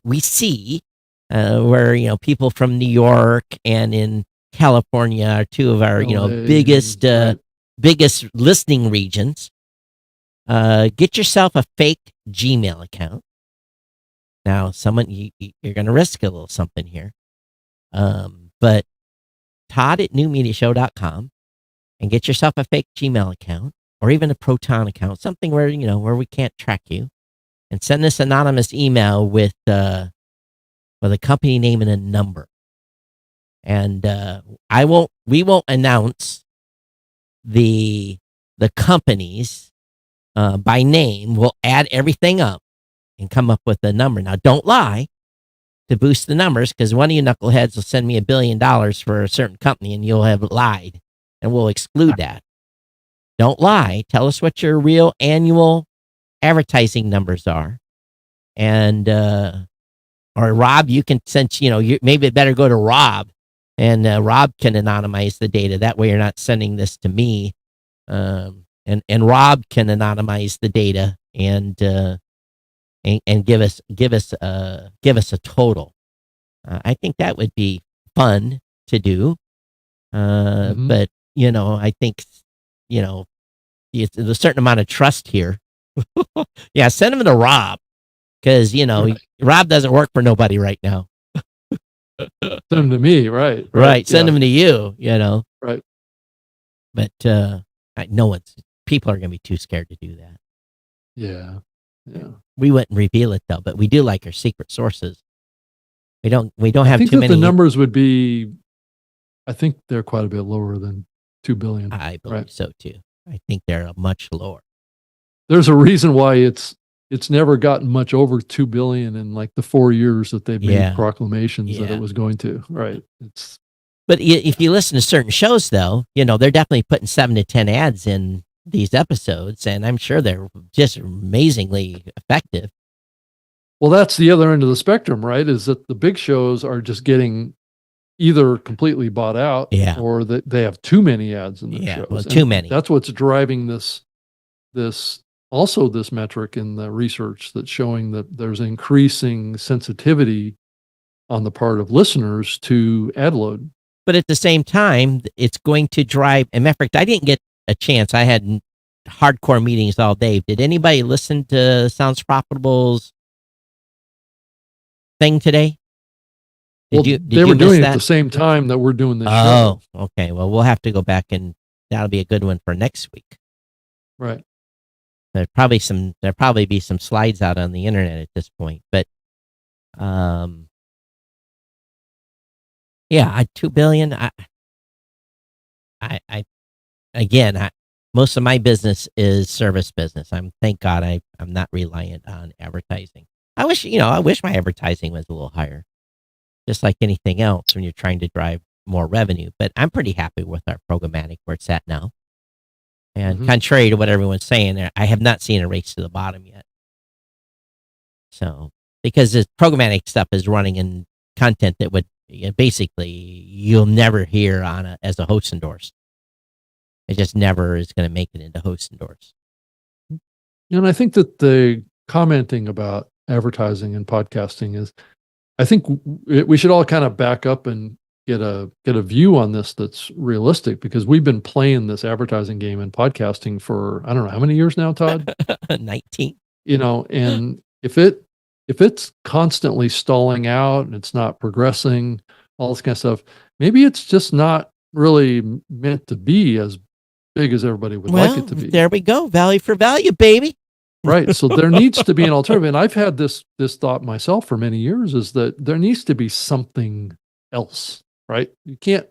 [SPEAKER 1] we see where people from New York and in California are two of our biggest listening regions. Get yourself a fake Gmail account. Now, you're going to risk a little something here. But Todd at newmediashow.com and get yourself a fake Gmail account or even a Proton account, something where we can't track you, and send this anonymous email with a company name and a number. And we won't announce the companies by name. We'll add everything up and come up with a number. Now, don't lie to boost the numbers, because one of you knuckleheads will send me $1 billion for a certain company and you'll have lied, and we'll exclude that. Don't lie. Tell us what your real annual advertising numbers are. And, or Rob, you can, since, maybe it better go to Rob, and Rob can anonymize the data. That way you're not sending this to me. And Rob can anonymize the data and give us a total. I think that would be fun to do. But I think it's a certain amount of trust here. Yeah, send them to Rob, because Rob doesn't work for nobody right now.
[SPEAKER 5] Send them to me, right?
[SPEAKER 1] Send them to you.
[SPEAKER 5] Right.
[SPEAKER 1] But people are going to be too scared to do that.
[SPEAKER 5] Yeah.
[SPEAKER 1] We wouldn't reveal it though, but we do like our secret sources. We don't have
[SPEAKER 5] I think
[SPEAKER 1] too
[SPEAKER 5] that
[SPEAKER 1] many.
[SPEAKER 5] The numbers would be, I think they're quite a bit lower than 2 billion.
[SPEAKER 1] I believe so too. I think they're much lower.
[SPEAKER 5] There's a reason why it's never gotten much over 2 billion in like the 4 years that they've made proclamations that it was going to. Right.
[SPEAKER 1] But if you listen to certain shows though, they're definitely putting 7 to 10 ads in these episodes, and I'm sure they're just amazingly effective.
[SPEAKER 5] Well, that's the other end of the spectrum, right? Is that the big shows are just getting either completely bought out, or that they have too many ads in their shows.
[SPEAKER 1] Well, too many.
[SPEAKER 5] That's what's driving this metric in the research that's showing that there's increasing sensitivity on the part of listeners to ad load.
[SPEAKER 1] But at the same time, it's going to drive. And in fact, I didn't get a chance. I had hardcore meetings all day. Did anybody listen to Sounds Profitable's thing today?
[SPEAKER 5] They were doing it at the same time that we're doing this show.
[SPEAKER 1] Oh, okay. Well, we'll have to go back, and that'll be a good one for next week.
[SPEAKER 5] Right.
[SPEAKER 1] There'll probably be some slides out on the internet at this point, but, 2 billion. Most of my business is service business. Thank God I'm not reliant on advertising. I wish my advertising was a little higher, just like anything else when you're trying to drive more revenue. But I'm pretty happy with our programmatic where it's at now. And contrary to what everyone's saying, I have not seen a race to the bottom yet. So, because the programmatic stuff is running in content that would basically you'll never hear as a host endorsed. It just never is going to make it into host endorsed.
[SPEAKER 5] And I think that the commenting about advertising and podcasting is, I think we should all kind of back up and get a view on this that's realistic, because we've been playing this advertising game in podcasting for, I don't know how many years now, Todd?
[SPEAKER 1] 19.
[SPEAKER 5] And if it's constantly stalling out and it's not progressing, all this kind of stuff, maybe it's just not really meant to be as big as everybody would like it to be.
[SPEAKER 1] There we go. Value for value, baby.
[SPEAKER 5] Right. So there needs to be an alternative. And I've had this thought myself for many years, is that there needs to be something else, right? You can't,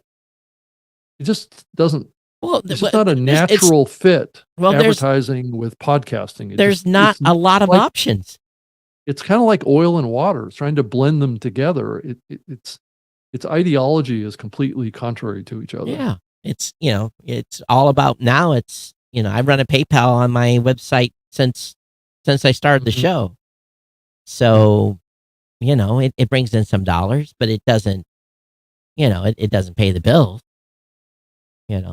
[SPEAKER 5] it just doesn't,
[SPEAKER 1] Well,
[SPEAKER 5] it's just not a natural fit, advertising with podcasting.
[SPEAKER 1] There's not a lot of options.
[SPEAKER 5] It's kind of like oil and water. It's trying to blend them together. Its ideology is completely contrary to each other.
[SPEAKER 1] Yeah. It's, it's all about now. It's, I run a PayPal on my website since I started the show. So, it brings in some dollars, but it doesn't, it doesn't pay the bills.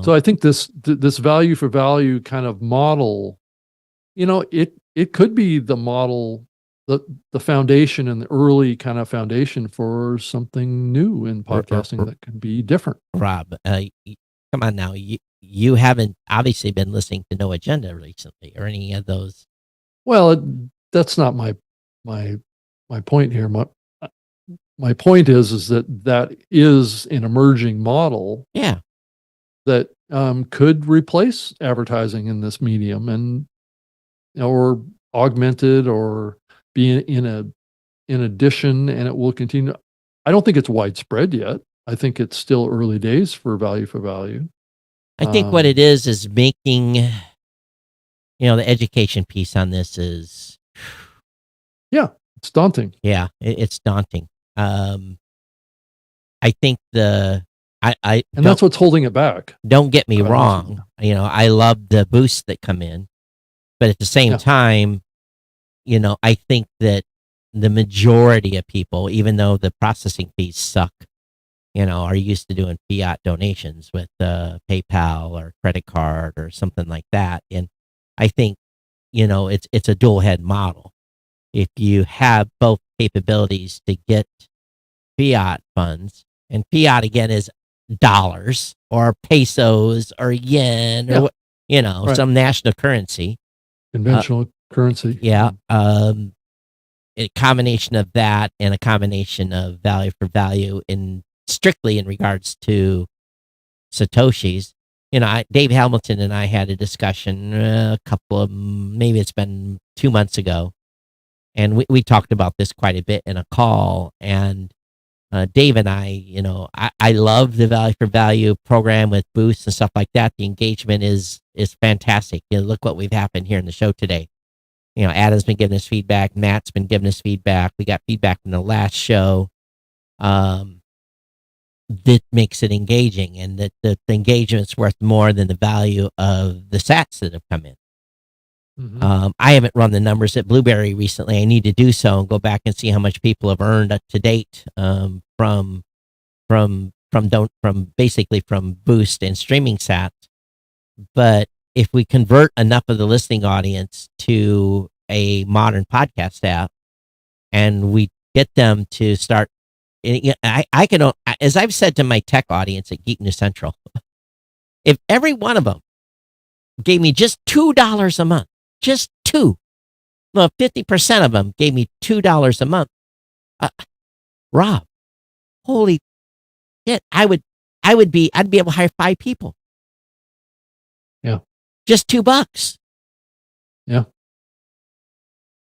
[SPEAKER 5] So I think this value for value kind of model, it could be the model, the foundation and the early kind of foundation for something new in podcasting that can be different.
[SPEAKER 1] Rob, come on now. You haven't obviously been listening to No Agenda recently or any of those.
[SPEAKER 5] Well, that's not my point here. My point is that is an emerging model.
[SPEAKER 1] Yeah.
[SPEAKER 5] That could replace advertising in this medium, and or augmented, or be in addition, and it will continue. I don't think it's widespread yet. I think it's still early days for value for value.
[SPEAKER 1] I think what it is making, the education piece on this is.
[SPEAKER 5] Yeah, it's daunting.
[SPEAKER 1] Yeah, it's daunting. I think and
[SPEAKER 5] that's what's holding it back.
[SPEAKER 1] Don't get me wrong. I love the boosts that come in, but at the same time, I think that the majority of people, even though the processing fees suck, are used to doing fiat donations with PayPal or credit card or something like that. And I think, it's a dual head model. If you have both capabilities to get fiat funds, and fiat again is dollars or pesos or yen or some national currency,
[SPEAKER 5] conventional currency.
[SPEAKER 1] Yeah. A combination of that and a combination of value for value strictly in regards to Satoshis. Dave Hamilton and I had a discussion maybe it's been 2 months ago, and we talked about this quite a bit in a call. And Dave and I love the value for value program with boosts and stuff like that. The engagement is fantastic. Look what we've happened here in the show today. Adam's been giving us feedback. Matt's been giving us feedback. We got feedback from the last show. That makes it engaging, and that the engagement's worth more than the value of the sats that have come in. Mm-hmm. I haven't run the numbers at Blubrry recently. I need to do so and go back and see how much people have earned up to date from basically from boost and streaming sats. But if we convert enough of the listening audience to a modern podcast app, and we get them to start, I can, as I've said to my tech audience at Geek News Central, if every one of them gave me just $2 a month, just 50% of them gave me $2 a month. Rob, holy shit, I'd be able to hire 5 people.
[SPEAKER 5] Yeah.
[SPEAKER 1] Just $2.
[SPEAKER 5] Yeah.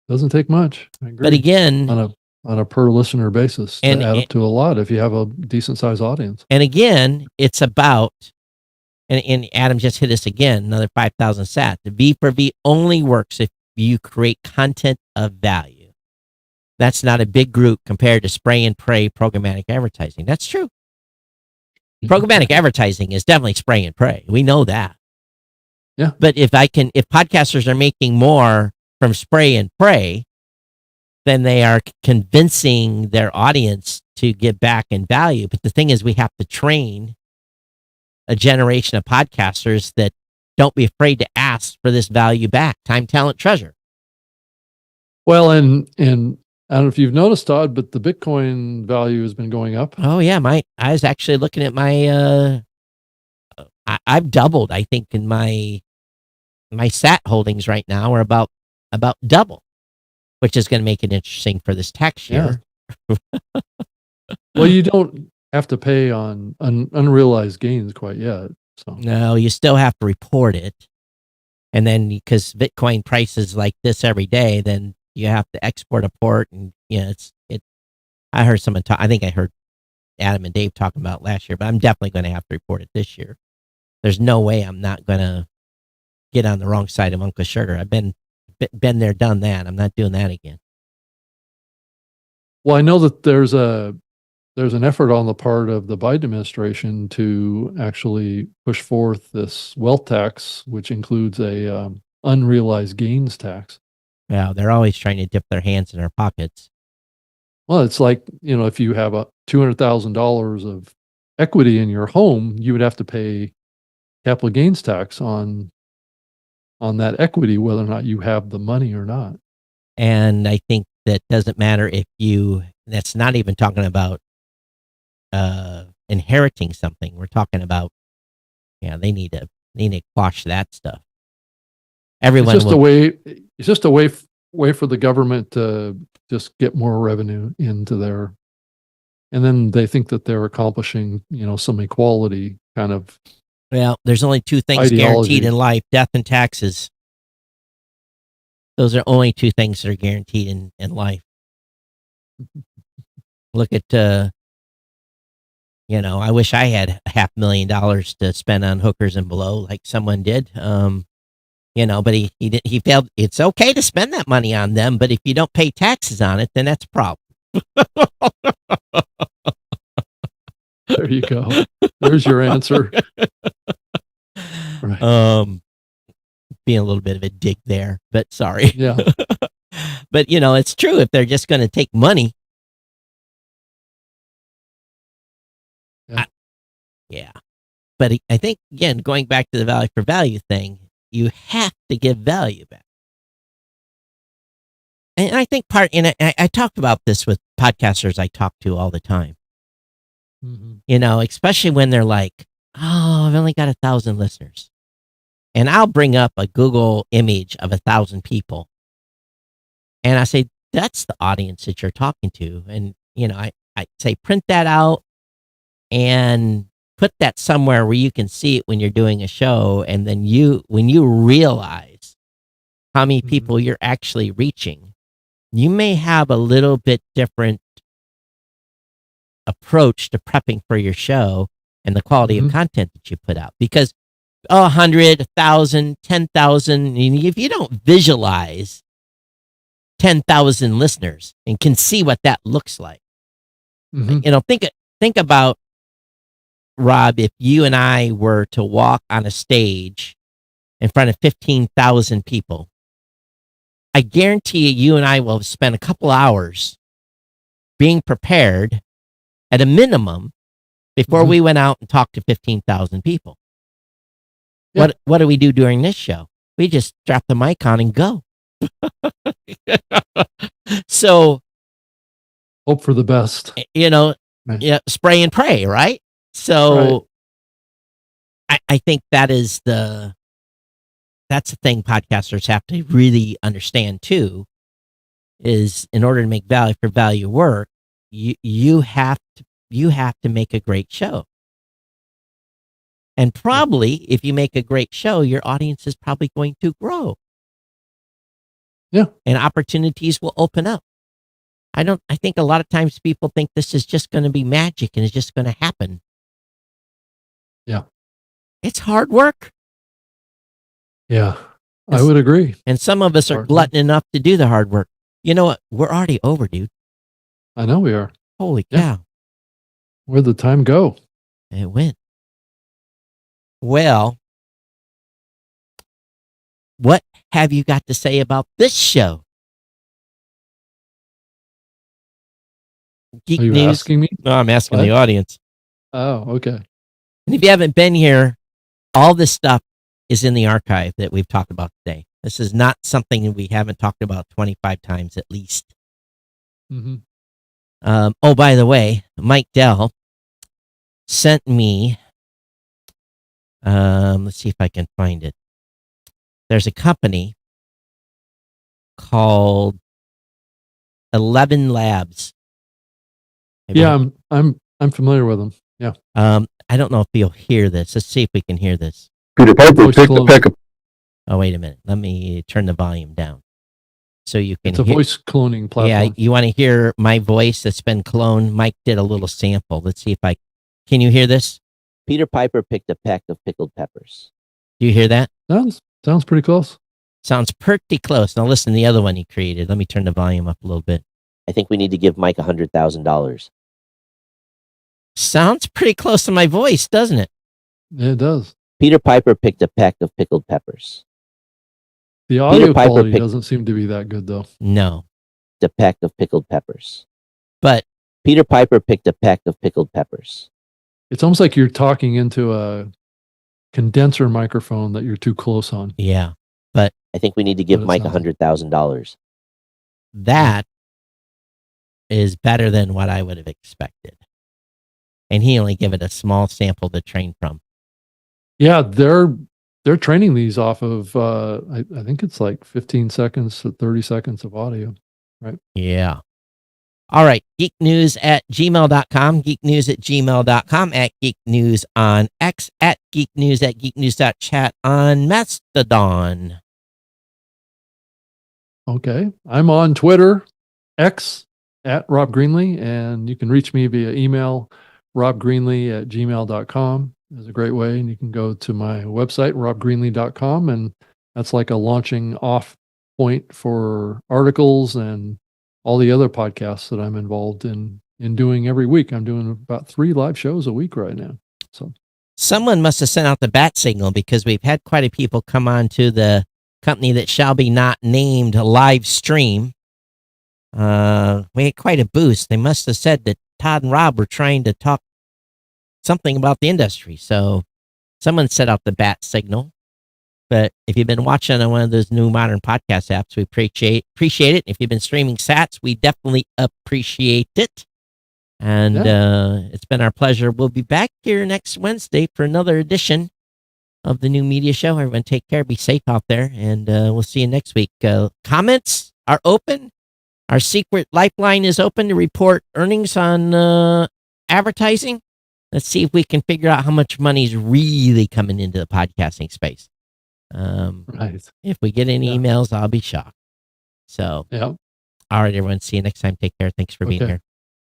[SPEAKER 5] Doesn't take much. I agree.
[SPEAKER 1] But again,
[SPEAKER 5] on a per listener basis, to add up to a lot if you have a decent sized audience.
[SPEAKER 1] And again, it's about, and Adam just hit us again, another 5,000 sats. The V for V only works if you create content of value. That's not a big group compared to spray and pray programmatic advertising. That's true. Programmatic advertising is definitely spray and pray. We know that.
[SPEAKER 5] Yeah.
[SPEAKER 1] But if podcasters are making more from spray and pray, then they are convincing their audience to give back in value. But the thing is, we have to train a generation of podcasters that don't be afraid to ask for this value back. Time, talent, treasure.
[SPEAKER 5] Well, and I don't know if you've noticed, Todd, but the Bitcoin value has been going up.
[SPEAKER 1] Oh yeah, I was actually looking at my. I've doubled. I think in my sat holdings right now are about double, which is going to make it interesting for this tax year.
[SPEAKER 5] Yeah. Well, you don't have to pay on unrealized gains quite yet. So
[SPEAKER 1] no, you still have to report it. And then because Bitcoin prices like this every day, then you have to export a port, and it's. I heard someone talk. I think I heard Adam and Dave talking about last year, but I'm definitely going to have to report it this year. There's no way I'm not going to get on the wrong side of Uncle Sugar. I've been there, done that. I'm not doing that again.
[SPEAKER 5] Well, I know that there's an effort on the part of the Biden administration to actually push forth this wealth tax, which includes a unrealized gains tax.
[SPEAKER 1] Yeah, they're always trying to dip their hands in their pockets.
[SPEAKER 5] Well, it's like, if you have a $200,000 of equity in your home, you would have to pay capital gains tax on that equity, whether or not you have the money or not.
[SPEAKER 1] And I think that doesn't matter if that's not even talking about inheriting something. We're talking about, they need to quash that stuff. Everyone
[SPEAKER 5] it's just a way for the government to just get more revenue into their, and then they think that they're accomplishing, some equality kind of.
[SPEAKER 1] Well, there's only two things guaranteed in life: death and taxes. Those are only two things that are guaranteed in life. Look at, I wish I had $500,000 to spend on hookers and below like someone did. But he failed. It's okay to spend that money on them, but if you don't pay taxes on it, then that's a problem.
[SPEAKER 5] There you go. There's your answer.
[SPEAKER 1] Right. Being a little bit of a dick there, but sorry.
[SPEAKER 5] Yeah.
[SPEAKER 1] But it's true. If they're just going to take money.
[SPEAKER 5] Yeah.
[SPEAKER 1] Yeah. But I think, again, going back to the value for value thing, you have to give value back. And I think I talked about this with podcasters I talk to all the time.
[SPEAKER 5] Mm-hmm.
[SPEAKER 1] Especially when they're like, oh, I've only got 1,000 listeners. And I'll bring up a Google image of 1,000 people. And I say, that's the audience that you're talking to. And, I say, print that out and put that somewhere where you can see it when you're doing a show. And then when you realize how many people you're actually reaching, you may have a little bit different approach to prepping for your show and the quality of content that you put out. Because 100, 1,000, 10,000, if you don't visualize 10,000 listeners and can see what that looks like, think about, Rob, if you and I were to walk on a stage in front of 15,000 people, I guarantee you and I will spend a couple hours being prepared at a minimum before we went out and talked to 15,000 people. Yeah. What do we do during this show? We just strap the mic on and go. So
[SPEAKER 5] hope for the best.
[SPEAKER 1] Yeah, spray and pray, right? So right. I think that's the thing podcasters have to really understand too, is in order to make value for value work, you have to make a great show. And probably if you make a great show, your audience is probably going to grow.
[SPEAKER 5] Yeah.
[SPEAKER 1] And opportunities will open up. I think a lot of times people think this is just going to be magic and it's just going to happen.
[SPEAKER 5] Yeah.
[SPEAKER 1] It's hard work.
[SPEAKER 5] Yeah. I would agree.
[SPEAKER 1] And some of us are glutton enough to do the hard work. You know what? We're already over, dude.
[SPEAKER 5] I know we are.
[SPEAKER 1] Holy cow.
[SPEAKER 5] Where'd the time go?
[SPEAKER 1] It went. Well, what have you got to say about this show? Geek
[SPEAKER 5] Are you
[SPEAKER 1] News?
[SPEAKER 5] asking me?
[SPEAKER 1] No, I'm asking the audience.
[SPEAKER 5] Oh, okay.
[SPEAKER 1] And if you haven't been here, all this stuff is in the archive that we've talked about today. This is not something we haven't talked about 25 times at least.
[SPEAKER 5] Mm-hmm.
[SPEAKER 1] Oh, by the way, Mike Dell sent me, let's see if I can find it. There's a company called 11 Labs.
[SPEAKER 5] Yeah, I'm familiar with them. Yeah.
[SPEAKER 1] I don't know if you'll hear this. Let's see if we can hear this.
[SPEAKER 4] Peter Piper, pick the peck of
[SPEAKER 1] Oh, wait a minute. Let me turn the volume down so you can
[SPEAKER 5] It's a
[SPEAKER 1] hear.
[SPEAKER 5] voice cloning platform.
[SPEAKER 1] Yeah, you want to hear my voice that's been cloned? Mike did a little sample. Let's see if I can. You hear this?
[SPEAKER 4] Peter Piper picked a peck of pickled peppers.
[SPEAKER 1] Do you hear that?
[SPEAKER 5] Sounds pretty close.
[SPEAKER 1] Sounds pretty close. Now listen to the other one he created. Let me turn the volume up a little bit.
[SPEAKER 4] I think we need to give Mike $100,000.
[SPEAKER 1] Sounds pretty close to my voice, doesn't it?
[SPEAKER 5] It does.
[SPEAKER 4] Peter Piper picked a peck of pickled peppers.
[SPEAKER 5] The audio
[SPEAKER 4] Piper
[SPEAKER 5] quality
[SPEAKER 4] picked-
[SPEAKER 5] doesn't seem to be that good, though.
[SPEAKER 1] No.
[SPEAKER 4] A peck of pickled peppers.
[SPEAKER 1] But
[SPEAKER 4] Peter Piper picked a peck of pickled peppers.
[SPEAKER 5] It's almost like you're talking into a condenser microphone that you're too close on.
[SPEAKER 1] yeah,
[SPEAKER 4] I think we need to give
[SPEAKER 5] What it
[SPEAKER 4] Mike
[SPEAKER 5] sounds like.
[SPEAKER 4] $100,000.
[SPEAKER 1] that is better than what I would have expected. And he only gave it a small sample to train from.
[SPEAKER 5] Yeah, they're training these off of I think it's like 15 seconds to 30 seconds of audio.
[SPEAKER 1] Yeah. All right. Geeknews@gmail.com, geeknews@gmail.com, at geeknews on X, at geeknews, at geeknews.chat on Mastodon.
[SPEAKER 5] Okay. I'm on Twitter, X, at Rob Greenlee, and you can reach me via email, robgreenlee@gmail.com is a great way. And you can go to my website, robgreenlee.com, and that's like a launching off point for articles and all the other podcasts that I'm involved in doing every week. I'm doing about 3 live shows a week right now. So
[SPEAKER 1] Someone must have sent out the bat signal because we've had quite a people come on to the company that shall be not named live stream. We had quite a boost. They must have said that Todd and Rob were trying to talk something about the industry. So someone set out the bat signal. But if you've been watching on one of those new modern podcast apps, we appreciate it. If you've been streaming sats, we definitely appreciate it. And it's been our pleasure. We'll be back here next Wednesday for another edition of the New Media Show. Everyone take care. Be safe out there. And we'll see you next week. Comments are open. Our secret lifeline is open to report earnings on advertising. Let's see if we can figure out how much money is really coming into the podcasting space.
[SPEAKER 5] right.
[SPEAKER 1] If we get any
[SPEAKER 5] Yeah.
[SPEAKER 1] emails, I'll be shocked. So,
[SPEAKER 5] Yeah.
[SPEAKER 1] all right, everyone. See you next time. Take care. Thanks for being
[SPEAKER 5] Okay.
[SPEAKER 1] here.